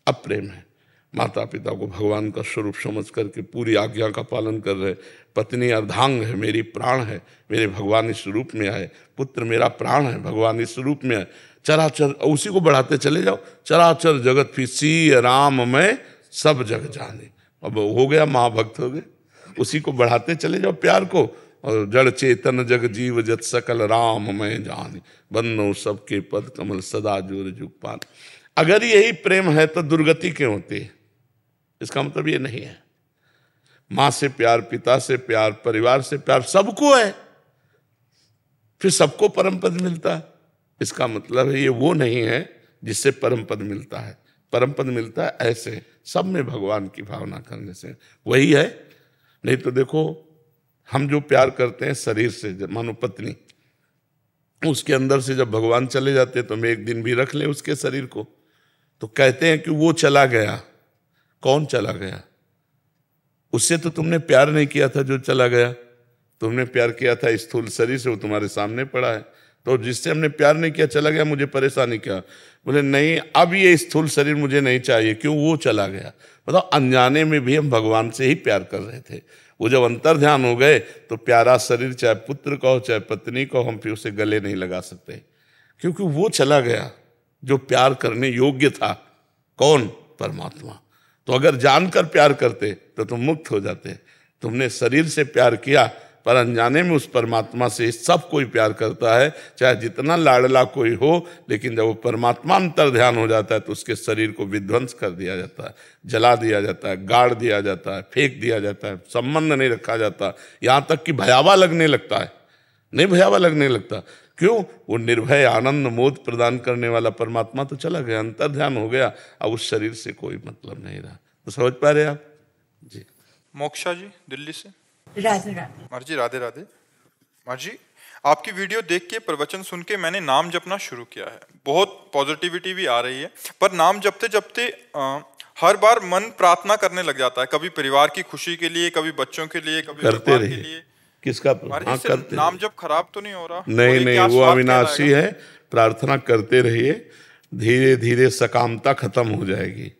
अब प्रेम है। माता पिता को भगवान का स्वरूप समझ करके पूरी आज्ञा का पालन कर रहे। पत्नी अर्धांग है, मेरी प्राण है, मेरे भगवान इस रूप में आए। पुत्र मेरा प्राण है, भगवान इस रूप में आए। चराचर, उसी को बढ़ाते चले जाओ। चराचर जगत फिसी राम में सब जग जाने। अब हो गया, महाभक्त हो गए। उसी को बढ़ाते चले जाओ प्यार को। और जड़ चेतन जग जीव जत सकल राम में जाने, बन्नो सबके पद कमल सदा जोर जुग पान। अगर यही प्रेम है तो दुर्गति क्यों होती है? इसका मतलब ये नहीं है। माँ से प्यार, पिता से प्यार, परिवार से प्यार, सबको है, फिर सबको परम पद मिलता है। इसका मतलब है ये वो नहीं है जिससे परम पद मिलता है। परम पद मिलता है ऐसे सब में भगवान की भावना करने से, वही है। नहीं तो देखो, हम जो प्यार करते हैं शरीर से, मानो पत्नी, उसके अंदर से जब भगवान चले जाते हैं तो हम एक दिन भी रख लें उसके शरीर को, तो कहते हैं कि वो चला गया। कौन चला गया? उससे तो तुमने प्यार नहीं किया था जो चला गया। तुमने प्यार किया था स्थूल शरीर से, वो तुम्हारे सामने पड़ा है। तो जिससे हमने प्यार नहीं किया चला गया, मुझे परेशानी क्या? बोले नहीं, अब ये स्थूल शरीर मुझे नहीं चाहिए। क्यों? वो चला गया। मतलब अनजाने में भी हम भगवान से ही प्यार कर रहे थे। वो जब अंतर ध्यान हो गए तो प्यारा शरीर, चाहे पुत्र का हो चाहे पत्नी का हो, हम फिर उसे गले नहीं लगा सकते, क्योंकि वो चला गया जो प्यार करने योग्य था। कौन? परमात्मा। तो अगर जानकर प्यार करते तो तुम मुक्त हो जाते। तुमने शरीर से प्यार किया, पर अनजाने में उस परमात्मा से सब कोई प्यार करता है, चाहे जितना लाडला कोई हो। लेकिन जब वो परमात्मा अंतर ध्यान हो जाता है तो उसके शरीर को विध्वंस कर दिया जाता है, जला दिया जाता है, गाड़ दिया जाता है, फेंक दिया जाता है, संबंध नहीं रखा जाता। यहाँ तक कि भयावह लगने लगता है। नहीं भयावह लगने लगता, क्यों? वो निर्भय आनंद मोद प्रदान करने वाला परमात्मा तो चला गया, अंतर ध्यान हो गया, अब उस शरीर से कोई मतलब नहीं रहा। तो समझ पा रहे आप जी? मोक्षा जी दिल्ली से। राधे राधे। मार जी राधे राधे। मार जी, आपकी वीडियो देख के, प्रवचन सुन के मैंने नाम जपना शुरू किया है। बहुत पॉजिटिविटी भी आ रही है, पर नाम जपते जपते हर बार मन प्रार्थना करने लग जाता है, कभी परिवार की खुशी के लिए, कभी बच्चों के लिए, कभी करते के रहिए। लिए। किसका? हाँ, करते नाम जब खराब तो नहीं हो रहा? नहीं, वो अविनाशी है। प्रार्थना करते रहिए, धीरे धीरे सकामता खत्म हो जाएगी,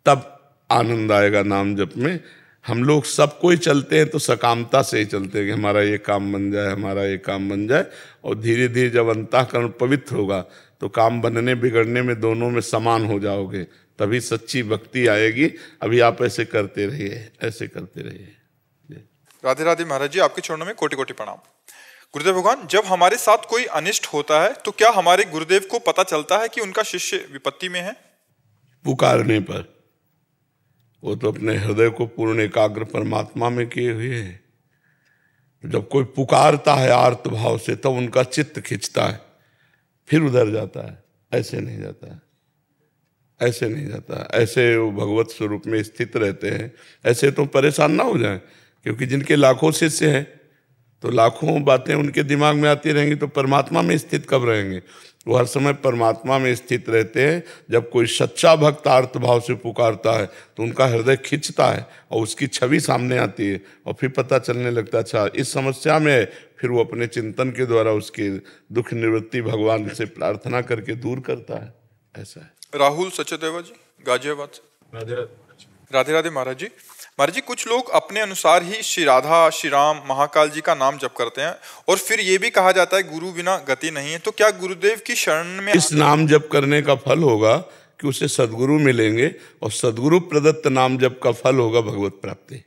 तब आनंद आएगा नाम जप में। हम लोग सब कोई चलते हैं तो सकामता से ही चलते हैं कि हमारा ये काम बन जाए, हमारा ये काम बन जाए, और धीरे धीरे जब अंतःकरण पवित्र होगा तो काम बनने बिगड़ने में दोनों में समान हो जाओगे, तभी सच्ची भक्ति आएगी। अभी आप ऐसे करते रहिए, ऐसे करते रहिए। राधे राधे महाराज जी, आपके चरणों में कोटि कोटि प्रणाम। गुरुदेव भगवान, जब हमारे साथ कोई अनिष्ट होता है तो क्या हमारे गुरुदेव को पता चलता है कि उनका शिष्य विपत्ति में है? पुकारने पर। वो तो अपने हृदय को पूर्ण एकाग्र परमात्मा में किए हुए है। जब कोई पुकारता है आर्त भाव से, तब उनका चित्त खिंचता है, फिर उधर जाता है। ऐसे नहीं जाता है, ऐसे नहीं जाता। ऐसे वो भगवत स्वरूप में स्थित रहते हैं। ऐसे तो परेशान ना हो जाएं, क्योंकि जिनके लाखों शिष्य हैं तो लाखों बातें उनके दिमाग में आती रहेंगी, तो परमात्मा में स्थित कब रहेंगे? वो हर समय परमात्मा में स्थित रहते हैं। जब कोई सच्चा भक्त आर्त भाव से पुकारता है तो उनका हृदय खिंचता है और उसकी छवि सामने आती है, और फिर पता चलने लगता है अच्छा इस समस्या में है। फिर वो अपने चिंतन के द्वारा उसकी दुख निवृत्ति भगवान से प्रार्थना करके दूर करता है। ऐसा है। राहुल सचदेवा जी गाजियाबाद से। राधे राधे महाराज जी। महाराज जी, कुछ लोग अपने अनुसार ही श्री राधा, श्री राम, महाकाल जी का नाम जप करते हैं, और फिर ये भी कहा जाता है गुरु बिना गति नहीं है। तो क्या गुरुदेव की शरण में इस नाम जप करने का फल होगा कि उसे सदगुरु मिलेंगे, और सदगुरु प्रदत्त नाम जप का फल होगा भगवत प्राप्ति।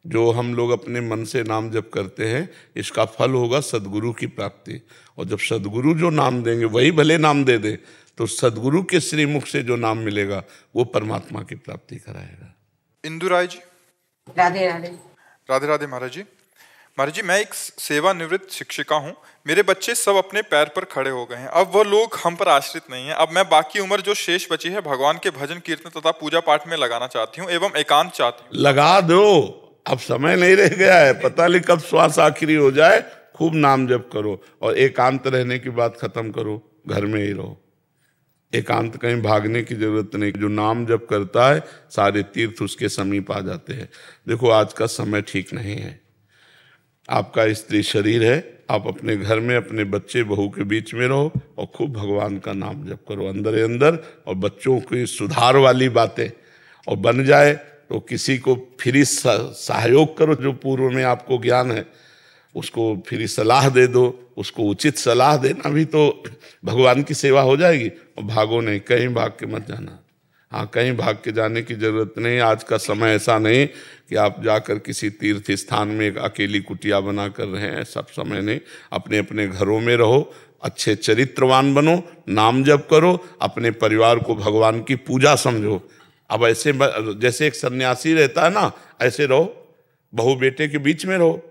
जो हम लोग अपने मन से नाम जप करते हैं, इसका फल होगा सदगुरु की प्राप्ति। और जब सदगुरु जो नाम देंगे, वही भले नाम दे दे, तो सदगुरु के श्रीमुख से जो नाम मिलेगा वो परमात्मा की प्राप्ति कराएगा। इंदु राय जी। राधे राधे। राधे राधे महाराज जी। महाराज जी, मैं एक सेवानिवृत्त शिक्षिका हूँ। मेरे बच्चे सब अपने पैर पर खड़े हो गए हैं। अब वह लोग हम पर आश्रित नहीं है। अब मैं बाकी उम्र जो शेष बची है भगवान के भजन कीर्तन तथा पूजा पाठ में लगाना चाहती हूँ, एवं एकांत चाहती हूँ। लगा दो, अब समय नहीं रह गया है। पता नहीं कब श्वास आखिरी हो जाए। खूब नाम जप करो, और एकांत रहने की बात खत्म करो, घर में ही रहो। एकांत कहीं भागने की जरूरत नहीं। जो नाम जप करता है सारे तीर्थ उसके समीप आ जाते हैं। देखो आज का समय ठीक नहीं है। आपका स्त्री शरीर है, आप अपने घर में अपने बच्चे बहू के बीच में रहो और खूब भगवान का नाम जप करो अंदर ही अंदर। और बच्चों की सुधार वाली बातें, और बन जाए तो किसी को फ्री सहयोग करो। जो पूर्व में आपको ज्ञान है उसको फ्री सलाह दे दो, उसको उचित सलाह देना भी तो भगवान की सेवा हो जाएगी। और भागो नहीं, कहीं भाग के मत जाना। हाँ, कहीं भाग के जाने की जरूरत नहीं। आज का समय ऐसा नहीं कि आप जाकर किसी तीर्थ स्थान में एक अकेली कुटिया बना कर रहे हैं, सब समय नहीं। अपने अपने घरों में रहो, अच्छे चरित्रवान बनो, नाम जप करो, अपने परिवार को भगवान की पूजा समझो। अब ऐसे जैसे एक सन्यासी रहता है ना, ऐसे रहो, बहू बेटे के बीच में रहो,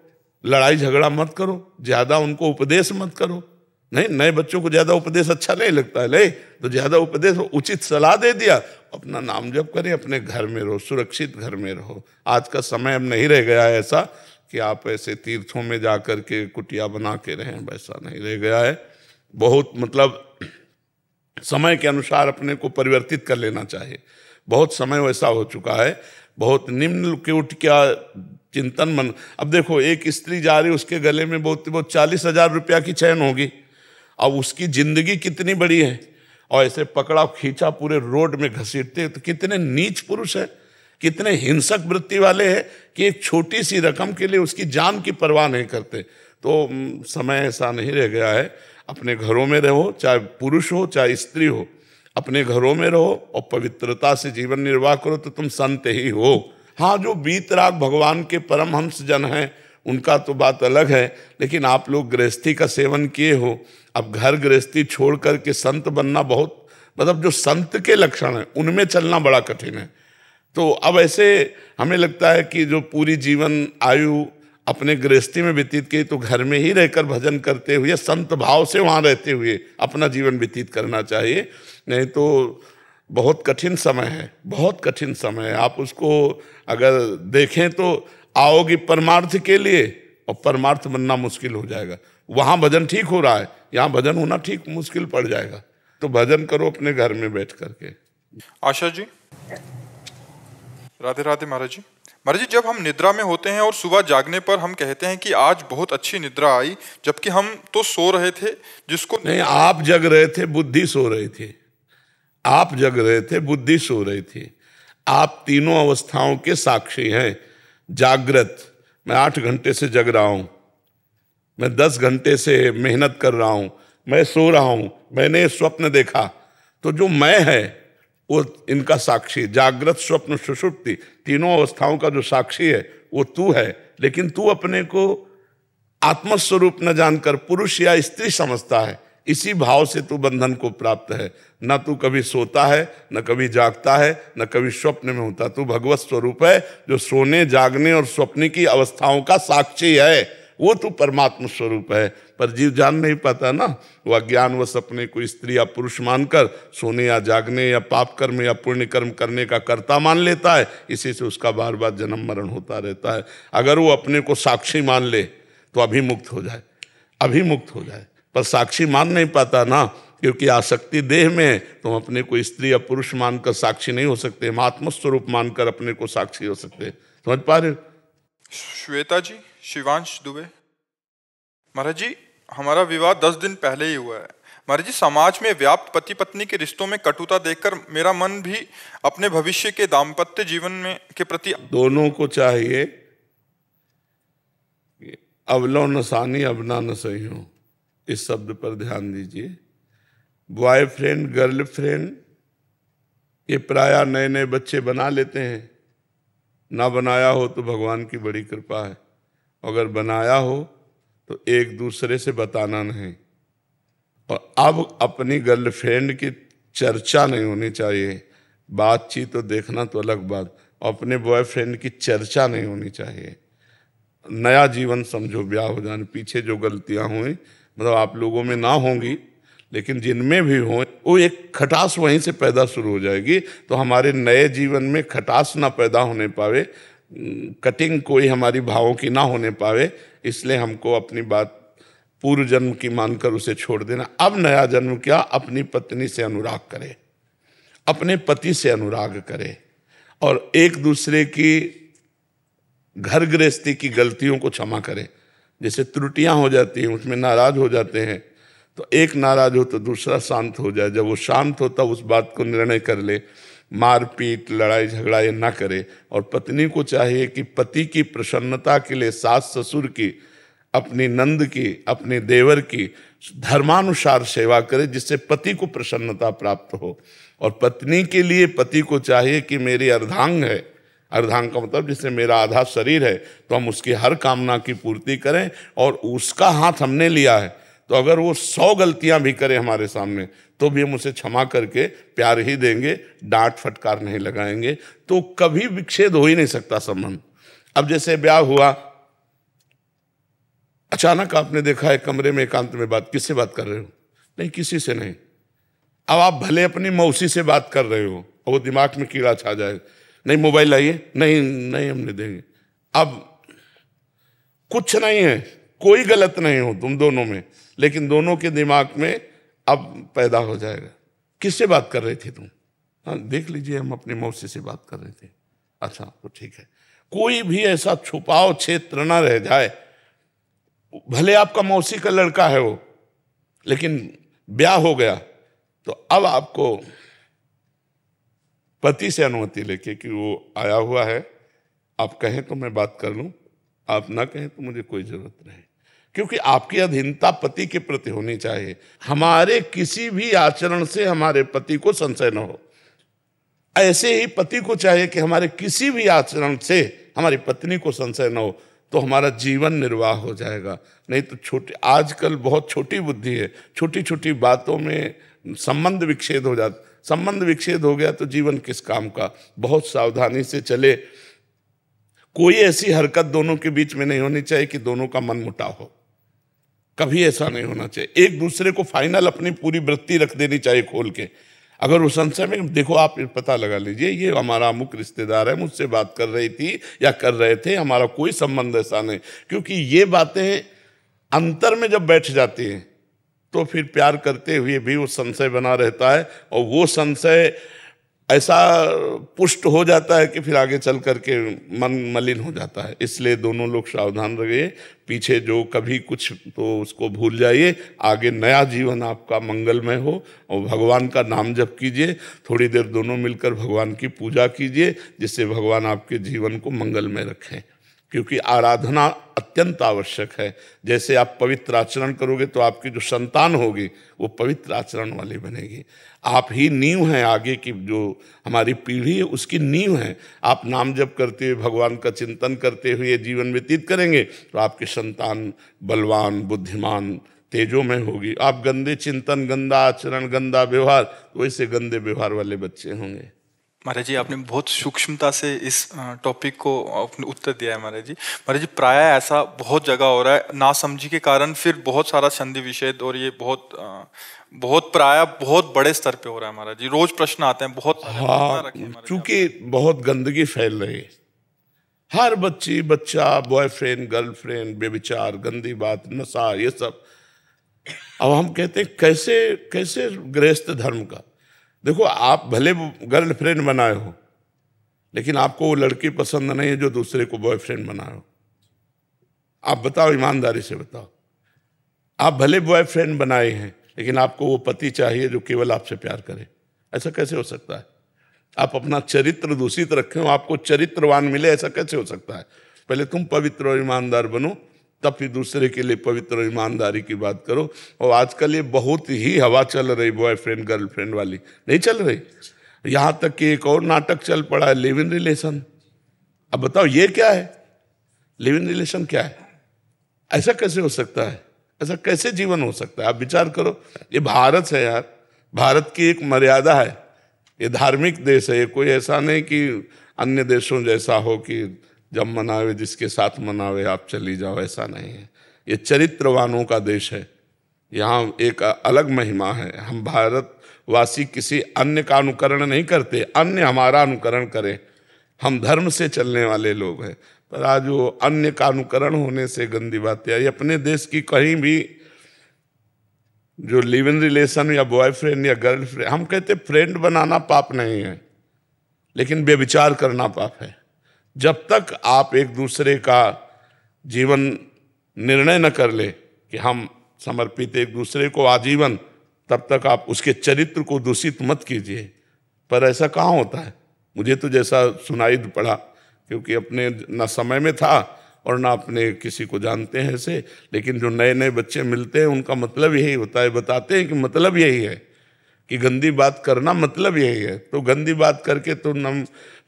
लड़ाई झगड़ा मत करो, ज्यादा उनको उपदेश मत करो। नहीं, नए बच्चों को ज्यादा उपदेश अच्छा नहीं लगता है, ले तो ज्यादा उपदेश, उचित सलाह दे दिया, अपना नाम जप करें, अपने घर में रहो, सुरक्षित घर में रहो। आज का समय अब नहीं रह गया है ऐसा कि आप ऐसे तीर्थों में जाकर के कुटिया बना के रहें, वैसा नहीं रह गया है। बहुत मतलब समय के अनुसार अपने को परिवर्तित कर लेना चाहिए। बहुत समय वैसा हो चुका है, बहुत निम्न के उठ क्या चिंतन मन। अब देखो, एक स्त्री जा रही, उसके गले में बहुत 40,000 रुपया की चैन होगी। अब उसकी जिंदगी कितनी बड़ी है, और ऐसे पकड़ा खींचा पूरे रोड में घसीटते। तो कितने नीच पुरुष है, कितने हिंसक वृत्ति वाले हैं कि एक छोटी सी रकम के लिए उसकी जान की परवाह नहीं करते। तो समय ऐसा नहीं रह गया है। अपने घरों में रहो, चाहे पुरुष हो चाहे स्त्री हो, अपने घरों में रहो और पवित्रता से जीवन निर्वाह करो, तो तुम संत ही हो। हाँ, जो बीतराग भगवान के परमहंस जन हैं उनका तो बात अलग है, लेकिन आप लोग गृहस्थी का सेवन किए हो। अब घर गृहस्थी छोड़ करके संत बनना बहुत, मतलब जो संत के लक्षण हैं उनमें चलना बड़ा कठिन है। तो अब ऐसे हमें लगता है कि जो पूरी जीवन आयु अपने गृहस्थी में व्यतीत की तो घर में ही रहकर भजन करते हुए संत भाव से वहाँ रहते हुए अपना जीवन व्यतीत करना चाहिए। नहीं तो बहुत कठिन समय है, बहुत कठिन समय है। आप उसको अगर देखें तो आओगी परमार्थ के लिए और परमार्थ बनना मुश्किल हो जाएगा। वहाँ भजन ठीक हो रहा है, यहाँ भजन होना ठीक मुश्किल पड़ जाएगा। तो भजन करो अपने घर में बैठ करके। आशा जी, राधे राधे महाराज जी। महाराज जी, जब हम निद्रा में होते हैं और सुबह जागने पर हम कहते हैं कि आज बहुत अच्छी निद्रा आई, जबकि हम तो सो रहे थे, जिसको नहीं, आप जग रहे थे, बुद्धि सो रही थी। आप जग रहे थे, बुद्धि सो रही थी। आप तीनों अवस्थाओं के साक्षी हैं। जागृत, मैं 8 घंटे से जग रहा हूं, मैं 10 घंटे से मेहनत कर रहा हूं, मैं सो रहा हूं, मैंने स्वप्न देखा, तो जो मैं है वो इनका साक्षी। जागृत, स्वप्न, सुषुप्ति, तीनों अवस्थाओं का जो साक्षी है वो तू है। लेकिन तू अपने को आत्मस्वरूप न जानकर पुरुष या स्त्री समझता है। इसी भाव से तू बंधन को प्राप्त है। न तू कभी सोता है, न कभी जागता है, न कभी स्वप्न में होता। तू भगवत स्वरूप है जो सोने, जागने और स्वप्न की अवस्थाओं का साक्षी है। वो तू परमात्मा स्वरूप है। पर जीव जान नहीं पाता ना, वो अज्ञानवश अपने को स्त्री या पुरुष मानकर सोने या जागने या पाप कर्म या पुण्य कर्म करने का कर्ता मान लेता है। इसी से उसका बार बार जन्म मरण होता रहता है। अगर वो अपने को साक्षी मान ले तो अभिमुक्त हो जाए, अभिमुक्त हो जाए। पर साक्षी मान नहीं पाता ना, क्योंकि आसक्ति देह में है। तो हम अपने को स्त्री या पुरुष मानकर साक्षी नहीं हो सकते, हम आत्मस्वरूप मानकर अपने को साक्षी हो सकते। समझ पा रहे हो? श्वेता जी, शिवांश दुबे। महाराज जी, हमारा विवाह 10 दिन पहले ही हुआ है। महाराज जी, समाज में व्याप्त पति पत्नी के रिश्तों में कटुता देखकर मेरा मन भी अपने भविष्य के दाम्पत्य जीवन में के प्रति दोनों को चाहिए अवलो नसानी अबना न सही हो, इस शब्द पर ध्यान दीजिए। बॉयफ्रेंड, गर्लफ्रेंड ये प्रायः नए नए बच्चे बना लेते हैं। ना बनाया हो तो भगवान की बड़ी कृपा है, अगर बनाया हो तो एक दूसरे से बताना नहीं। और अब अपनी गर्लफ्रेंड की चर्चा नहीं होनी चाहिए। बातचीत तो देखना तो अलग बात, अपने बॉयफ्रेंड की चर्चा नहीं होनी चाहिए। नया जीवन समझो, ब्याह हो जाने पीछे जो गलतियां हुई, मतलब आप लोगों में ना होंगी लेकिन जिनमें भी हो, वो एक खटास वहीं से पैदा शुरू हो जाएगी। तो हमारे नए जीवन में खटास ना पैदा होने पावे, कटिंग कोई हमारी भावों की ना होने पावे, इसलिए हमको अपनी बात पूर्व जन्म की मानकर उसे छोड़ देना। अब नया जन्म क्या, अपनी पत्नी से अनुराग करे, अपने पति से अनुराग करे और एक दूसरे की घर गृहस्थी की गलतियों को क्षमा करे। जैसे त्रुटियां हो जाती हैं, उसमें नाराज हो जाते हैं, तो एक नाराज हो तो दूसरा शांत हो जाए। जब वो शांत हो तब उस बात को निर्णय कर ले, मारपीट लड़ाई झगड़ा ये ना करे। और पत्नी को चाहिए कि पति की प्रसन्नता के लिए सास ससुर की, अपनी नंद की, अपने देवर की धर्मानुसार सेवा करे, जिससे पति को प्रसन्नता प्राप्त हो। और पत्नी के लिए पति को चाहिए कि मेरी अर्धांग है, अर्धांग का मतलब जिससे मेरा आधा शरीर है, तो हम उसकी हर कामना की पूर्ति करें। और उसका हाथ हमने लिया है तो अगर वो 100 गलतियां भी करे हमारे सामने तो भी हम उसे क्षमा करके प्यार ही देंगे, डांट फटकार नहीं लगाएंगे। तो कभी विच्छेद हो ही नहीं सकता संबंध। अब जैसे ब्याह हुआ, अचानक आपने देखा है कमरे में एकांत में बात, किससे बात कर रहे हो? नहीं, किसी से नहीं। अब आप भले अपनी मौसी से बात कर रहे हो और वो दिमाग में कीड़ा छा जाएगा, नहीं मोबाइल लाइए, नहीं नहीं हम नहीं देंगे। अब कुछ नहीं है, कोई गलत नहीं हो तुम दोनों में, लेकिन दोनों के दिमाग में अब पैदा हो जाएगा, किससे बात कर रही थी तुम? हाँ देख लीजिए, हम अपनी मौसी से बात कर रहे थे। अच्छा तो ठीक है। कोई भी ऐसा छुपाव क्षेत्र ना रह जाए। भले आपका मौसी का लड़का है वो, लेकिन ब्याह हो गया तो अब आपको पति से अनुमति लेके कि वो आया हुआ है, आप कहें तो मैं बात कर लूं, आप ना कहें तो मुझे कोई जरूरत नहीं। क्योंकि आपकी अधीनता पति के प्रति होनी चाहिए। हमारे किसी भी आचरण से हमारे पति को संशय न हो। ऐसे ही पति को चाहिए कि हमारे किसी भी आचरण से हमारी पत्नी को संशय न हो, तो हमारा जीवन निर्वाह हो जाएगा। नहीं तो छोटे, आजकल बहुत छोटी बुद्धि है, छोटी छोटी बातों में संबंध विच्छेद हो जाता। संबंध विच्छेद हो गया तो जीवन किस काम का। बहुत सावधानी से चले। कोई ऐसी हरकत दोनों के बीच में नहीं होनी चाहिए कि दोनों का मन मुटाव हो, कभी ऐसा नहीं होना चाहिए। एक दूसरे को फाइनल अपनी पूरी वृत्ति रख देनी चाहिए खोल के। अगर उस संशय में देखो, आप पता लगा लीजिए ये हमारा अमुक रिश्तेदार है, मुझसे बात कर रही थी या कर रहे थे, हमारा कोई संबंध ऐसा नहीं, क्योंकि ये बातें अंतर में जब बैठ जाती हैं तो फिर प्यार करते हुए भी वो संशय बना रहता है, और वो संशय ऐसा पुष्ट हो जाता है कि फिर आगे चल करके मन मलिन हो जाता है। इसलिए दोनों लोग सावधान रहिए, पीछे जो कभी कुछ तो उसको भूल जाइए, आगे नया जीवन आपका मंगलमय हो, और भगवान का नाम जप कीजिए, थोड़ी देर दोनों मिलकर भगवान की पूजा कीजिए, जिससे भगवान आपके जीवन को मंगलमय रखें, क्योंकि आराधना अत्यंत आवश्यक है। जैसे आप पवित्र आचरण करोगे तो आपकी जो संतान होगी वो पवित्र आचरण वाली बनेगी। आप ही नींव हैं, आगे की जो हमारी पीढ़ी है उसकी नींव है। आप नाम जप करते हुए, भगवान का चिंतन करते हुए जीवन व्यतीत करेंगे तो आपकी संतान बलवान, बुद्धिमान, तेजोमय होगी। आप गंदे चिंतन, गंदा आचरण, गंदा व्यवहार, तो वैसे गंदे व्यवहार वाले बच्चे होंगे। महाराज जी, आपने बहुत सूक्ष्मता से इस टॉपिक को अपने उत्तर दिया है महाराज जी। महाराज जी, प्राय ऐसा बहुत जगह हो रहा है, नासमझी के कारण फिर बहुत सारा संधि विच्छेद, और ये बहुत प्राय बहुत बड़े स्तर पे हो रहा है महाराज जी। रोज प्रश्न आते हैं बहुत सारे। हाँ, चूंकि बहुत गंदगी फैल रही है, हर बच्चा, बॉयफ्रेंड, गर्लफ्रेंड, बेविचार, गंदी बात, नशा, ये सब। अब हम कहते हैं कैसे गृहस्थ धर्म का। देखो, आप भले गर्लफ्रेंड बनाए हो, लेकिन आपको वो लड़की पसंद नहीं है जो दूसरे को बॉयफ्रेंड बनाए हो। आप बताओ, ईमानदारी से बताओ। आप भले बॉयफ्रेंड बनाए हैं, लेकिन आपको वो पति चाहिए जो केवल आपसे प्यार करे। ऐसा कैसे हो सकता है? आप अपना चरित्र दूषित रखें, आपको चरित्रवान मिले, ऐसा कैसे हो सकता है? पहले तुम पवित्र और ईमानदार बनो, तब फिर दूसरे के लिए पवित्र और ईमानदारी की बात करो। और आजकल ये बहुत ही हवा चल रही बॉयफ्रेंड गर्लफ्रेंड वाली, नहीं चल रही। यहाँ तक कि एक और नाटक चल पड़ा है, लिव इन रिलेशन। अब बताओ ये क्या है? लिव इन रिलेशन क्या है? ऐसा कैसे हो सकता है? ऐसा कैसे जीवन हो सकता है? आप विचार करो। ये भारत है यार, भारत की एक मर्यादा है, ये धार्मिक देश है। ये कोई ऐसा नहीं कि अन्य देशों जैसा हो कि जब मनावे जिसके साथ मनावे आप चली जाओ, ऐसा नहीं है। ये चरित्रवानों का देश है, यहाँ एक अलग महिमा है। हम भारतवासी किसी अन्य का अनुकरण नहीं करते, अन्य हमारा अनुकरण करे। हम धर्म से चलने वाले लोग हैं। पर आज वो अन्य का अनुकरण होने से गंदी बातें आई। अपने देश की कहीं भी जो लिव इन रिलेशन या बॉयफ्रेंड या गर्लफ्रेंड, हम कहते फ्रेंड बनाना पाप नहीं है, लेकिन बेविचार करना पाप है। जब तक आप एक दूसरे का जीवन निर्णय न कर ले कि हम समर्पित एक दूसरे को आजीवन, तब तक आप उसके चरित्र को दूषित मत कीजिए। पर ऐसा कहाँ होता है? मुझे तो जैसा सुनाई पड़ा, क्योंकि अपने ना समय में था और ना अपने किसी को जानते हैं ऐसे, लेकिन जो नए नए बच्चे मिलते हैं उनका मतलब यही होता है, बताते हैं कि मतलब यही है कि गंदी बात करना मतलब यही है। तो गंदी बात करके तो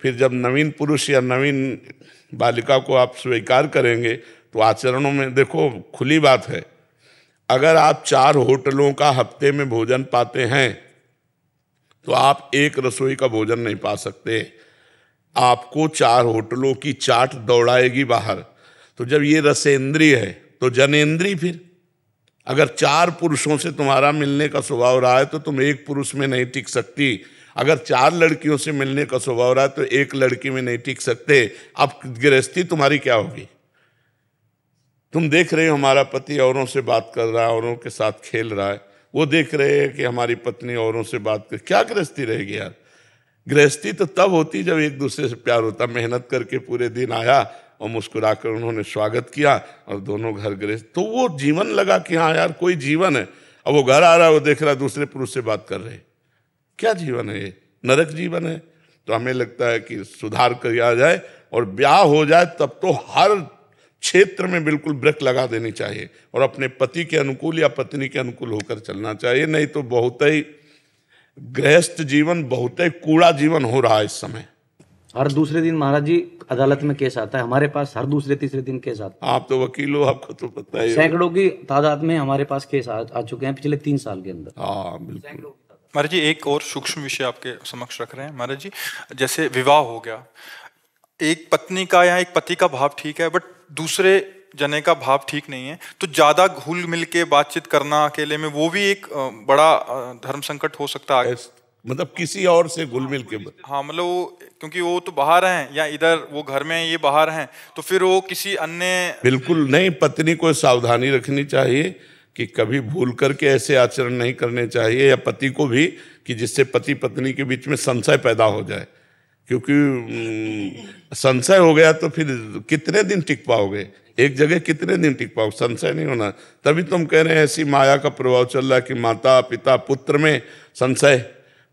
फिर जब नवीन पुरुष या नवीन बालिका को आप स्वीकार करेंगे तो आचरणों में देखो, खुली बात है, अगर आप 4 होटलों का हफ्ते में भोजन पाते हैं तो आप एक रसोई का भोजन नहीं पा सकते। आपको 4 होटलों की चाट दौड़ाएगी बाहर। तो जब ये रसेंद्रिय है तो जनेंद्रिय। फिर अगर 4 पुरुषों से तुम्हारा मिलने का स्वभाव रहा है तो तुम एक पुरुष में नहीं टिक सकती। अगर 4 लड़कियों से मिलने का स्वभाव रहा है तो एक लड़की में नहीं टिक सकते। अब गृहस्थी तुम्हारी क्या होगी? तुम देख रहे हो हमारा पति औरों से बात कर रहा है, औरों के साथ खेल रहा है, वो देख रहे हैं कि हमारी पत्नी औरों से बात कर, क्या गृहस्थी रहेगी यार? गृहस्थी तो तब होती जब एक दूसरे से प्यार होता। मेहनत करके पूरे दिन आया और मुस्कुराकर उन्होंने स्वागत किया और दोनों घर गृहस्थ, तो वो जीवन लगा कि हाँ यार कोई जीवन है। अब वो घर आ रहा है, वो देख रहा है दूसरे पुरुष से बात कर रहे, क्या जीवन है ये? नरक जीवन है। तो हमें लगता है कि सुधार किया जाए और ब्याह हो जाए, तब तो हर क्षेत्र में बिल्कुल ब्रेक लगा देनी चाहिए और अपने पति के अनुकूल या पत्नी के अनुकूल होकर चलना चाहिए। नहीं तो बहुत ही गृहस्थ जीवन, बहुत ही कूड़ा जीवन हो रहा है इस समय। हर दूसरे दिन महाराज जी अदालत में केस आता है हमारे पास, हर दूसरे तीसरे दिन केस आता है। आप तो वकील हो, आपको तो पता है। सैकड़ों की तादाद में हमारे पास केस आ चुके हैं पिछले 3 साल के अंदर। हाँ बिल्कुल। महाराज जी, एक और सूक्ष्म विषय आपके समक्ष रख रहे हैं। महाराज जी, जैसे विवाह हो गया, एक पत्नी का या एक पति का भाव ठीक है, बट दूसरे जने का भाव ठीक नहीं है, तो ज्यादा घुल मिल के बातचीत करना अकेले में, वो भी एक बड़ा धर्म संकट हो सकता है। मतलब किसी और से घुल मिल के, हाँ मतलब क्योंकि वो तो बाहर हैं या इधर वो घर में ये बाहर हैं, तो फिर वो किसी अन्य। बिल्कुल नहीं, पत्नी को सावधानी रखनी चाहिए कि कभी भूल करके ऐसे आचरण नहीं करने चाहिए, या पति को भी, कि जिससे पति पत्नी के बीच में संशय पैदा हो जाए, क्योंकि संशय हो गया तो फिर कितने दिन टिक पाओगे, एक जगह कितने दिन टिक पाओगे, संशय नहीं होना। तभी तुम कह रहे हैं ऐसी माया का प्रभाव चल रहा है कि माता पिता पुत्र में संशय,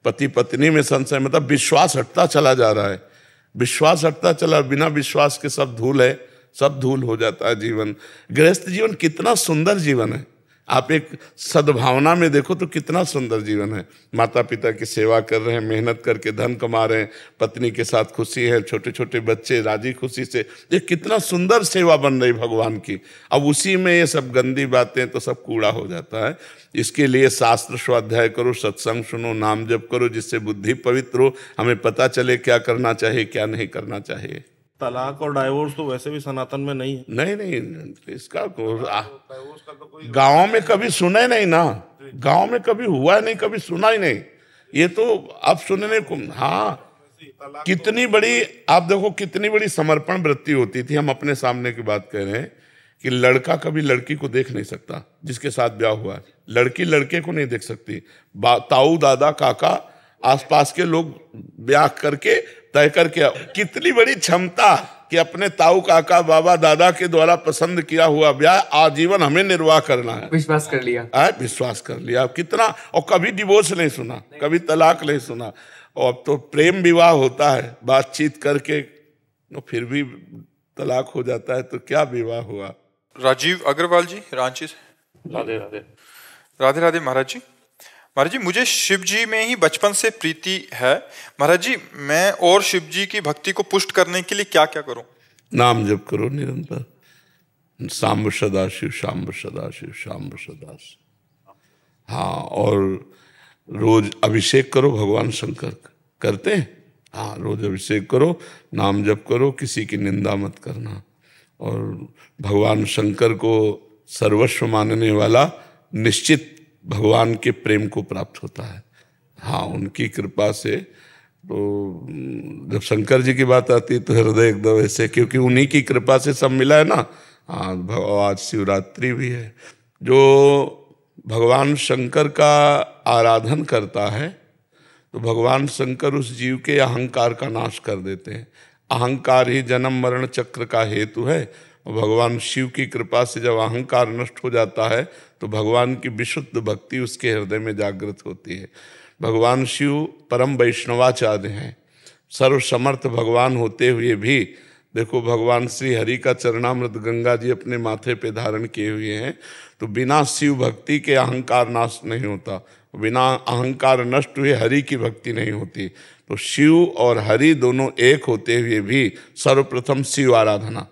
पति पत्नी में संशय, मतलब विश्वास हटता चला जा रहा है, विश्वास हटता चला, बिना विश्वास के सब धूल है, सब धूल हो जाता है जीवन। गृहस्थ जीवन कितना सुंदर जीवन है, आप एक सद्भावना में देखो तो कितना सुंदर जीवन है। माता पिता की सेवा कर रहे हैं, मेहनत करके धन कमा रहे हैं, पत्नी के साथ खुशी है, छोटे छोटे बच्चे राजी खुशी से, ये कितना सुंदर सेवा बन रही भगवान की। अब उसी में ये सब गंदी बातें तो सब कूड़ा हो जाता है। इसके लिए शास्त्र स्वाध्याय करो, सत्संग सुनो, नाम जप करो, जिससे बुद्धि पवित्र हो, हमें पता चले क्या करना चाहिए क्या नहीं करना चाहिए। तलाक और डाइवोर्स तो वैसे भी सनातन में नहीं है। नहीं, इसका गांव में कभी सुना नहीं ना, गांव में कभी हुआ नहीं, कभी सुना ही नहीं, ये तो अब सुनने को। हाँ, कितनी बड़ी, आप देखो कितनी बड़ी समर्पण वृत्ति होती थी। हम अपने सामने की बात कह रहे हैं कि लड़का कभी लड़की को देख नहीं सकता, जिसके साथ ब्याह हुआ है, लड़की लड़के को नहीं देख सकती। ताऊ दादा काका आसपास के लोग ब्याह करके तय करके, कितनी बड़ी क्षमता कि अपने ताऊ काका बाबा दादा के द्वारा पसंद किया हुआ ब्याह आजीवन हमें निर्वाह करना है। विश्वास कर लिया, विश्वास कर लिया कितना, और कभी डिवोर्स नहीं सुना, कभी तलाक नहीं सुना। और अब तो प्रेम विवाह होता है, बातचीत करके फिर भी तलाक हो जाता है, तो क्या विवाह हुआ। राजीव अग्रवाल जी, रांची से। राधे राधे। राधे राधे महाराज जी। महाराज जी, मुझे शिव जी में ही बचपन से प्रीति है। महाराज जी, मैं और शिव जी की भक्ति को पुष्ट करने के लिए क्या क्या करूं? नाम जप करो निरंतर, सांब सदाशिव सांब सदाशिव सांब सदाशिव। हाँ, और रोज अभिषेक करो, भगवान शंकर करते हैं। हाँ, रोज अभिषेक करो, नाम जप करो, किसी की निंदा मत करना। और भगवान शंकर को सर्वस्व मानने वाला निश्चित भगवान के प्रेम को प्राप्त होता है। हाँ, उनकी कृपा से। तो जब शंकर जी की बात आती है तो हृदय एकदम ऐसे, क्योंकि उन्हीं की कृपा से सब मिला है ना। हाँ, आज शिवरात्रि भी है। जो भगवान शंकर का आराधन करता है तो भगवान शंकर उस जीव के अहंकार का नाश कर देते हैं। अहंकार ही जन्म मरण चक्र का हेतु है। भगवान शिव की कृपा से जब अहंकार नष्ट हो जाता है तो भगवान की विशुद्ध भक्ति उसके हृदय में जागृत होती है। भगवान शिव परम वैष्णवाचार्य हैं, सर्वसमर्थ भगवान होते हुए भी देखो भगवान श्री हरि का चरणामृत गंगा जी अपने माथे पे धारण किए हुए हैं। तो बिना शिव भक्ति के अहंकार नाश नहीं होता, बिना अहंकार नष्ट हुए हरि की भक्ति नहीं होती। तो शिव और हरि दोनों एक होते हुए भी सर्वप्रथम शिव आराधना,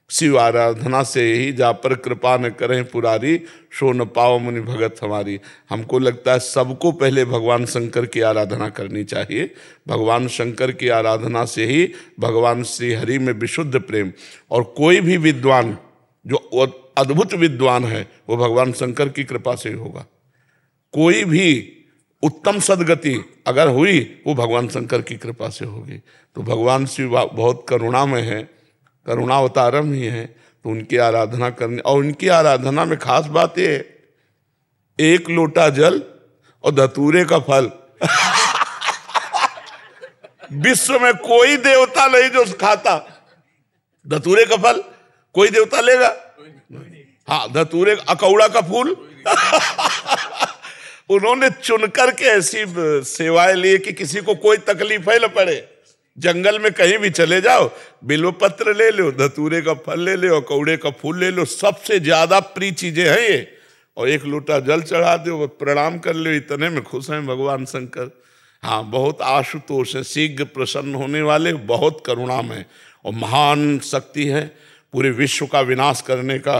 शिव आराधना से ही जा पर कृपा न करें पुरारी, सो न पाओ मुनि भगत हमारी। हमको लगता है सबको पहले भगवान शंकर की आराधना करनी चाहिए। भगवान शंकर की आराधना से ही भगवान श्री हरि में विशुद्ध प्रेम। और कोई भी विद्वान जो अद्भुत विद्वान है वो भगवान शंकर की कृपा से होगा। कोई भी उत्तम सदगति अगर हुई वो भगवान शंकर की कृपा से होगी। तो भगवान शिव बहुत करुणामय है, करुणावतारम ही है। तो उनकी आराधना करने, और उनकी आराधना में खास बात ये है, एक लोटा जल और धतूरे का फल विश्व में कोई देवता नहीं जो खाता। धतूरे का फल कोई देवता लेगा? हाँ, धतूरे अकौड़ा का फूल उन्होंने चुन करके ऐसी सेवाएं ली कि किसी को कोई तकलीफ ही न पड़े। जंगल में कहीं भी चले जाओ, बिल्व पत्र ले लो, धतूरे का फल ले लो, कौड़े का फूल ले लो, सबसे ज्यादा प्रिय चीजें हैं ये। और एक लोटा जल चढ़ा दो, प्रणाम कर लो, इतने में खुश हैं भगवान शंकर। हाँ, बहुत आशुतोष है, शीघ्र प्रसन्न होने वाले, बहुत करुणामय और महान शक्ति है। पूरे विश्व का विनाश करने का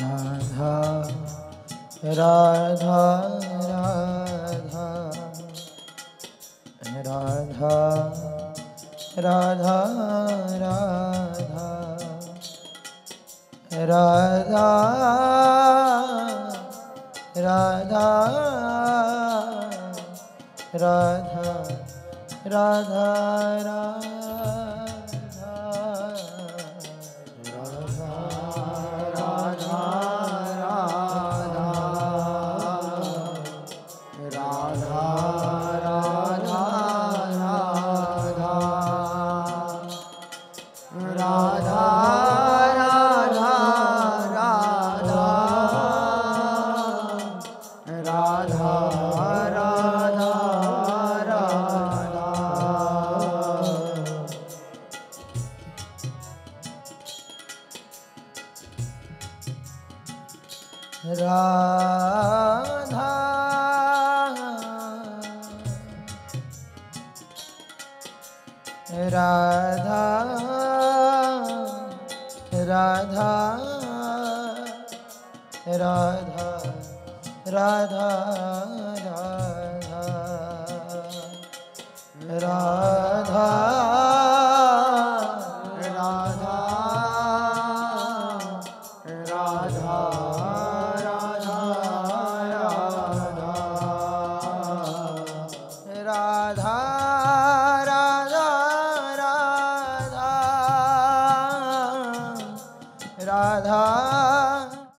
राधा राधा राधा राधा राधा राधा राधा राधा राधा राधा राधा राधा राधा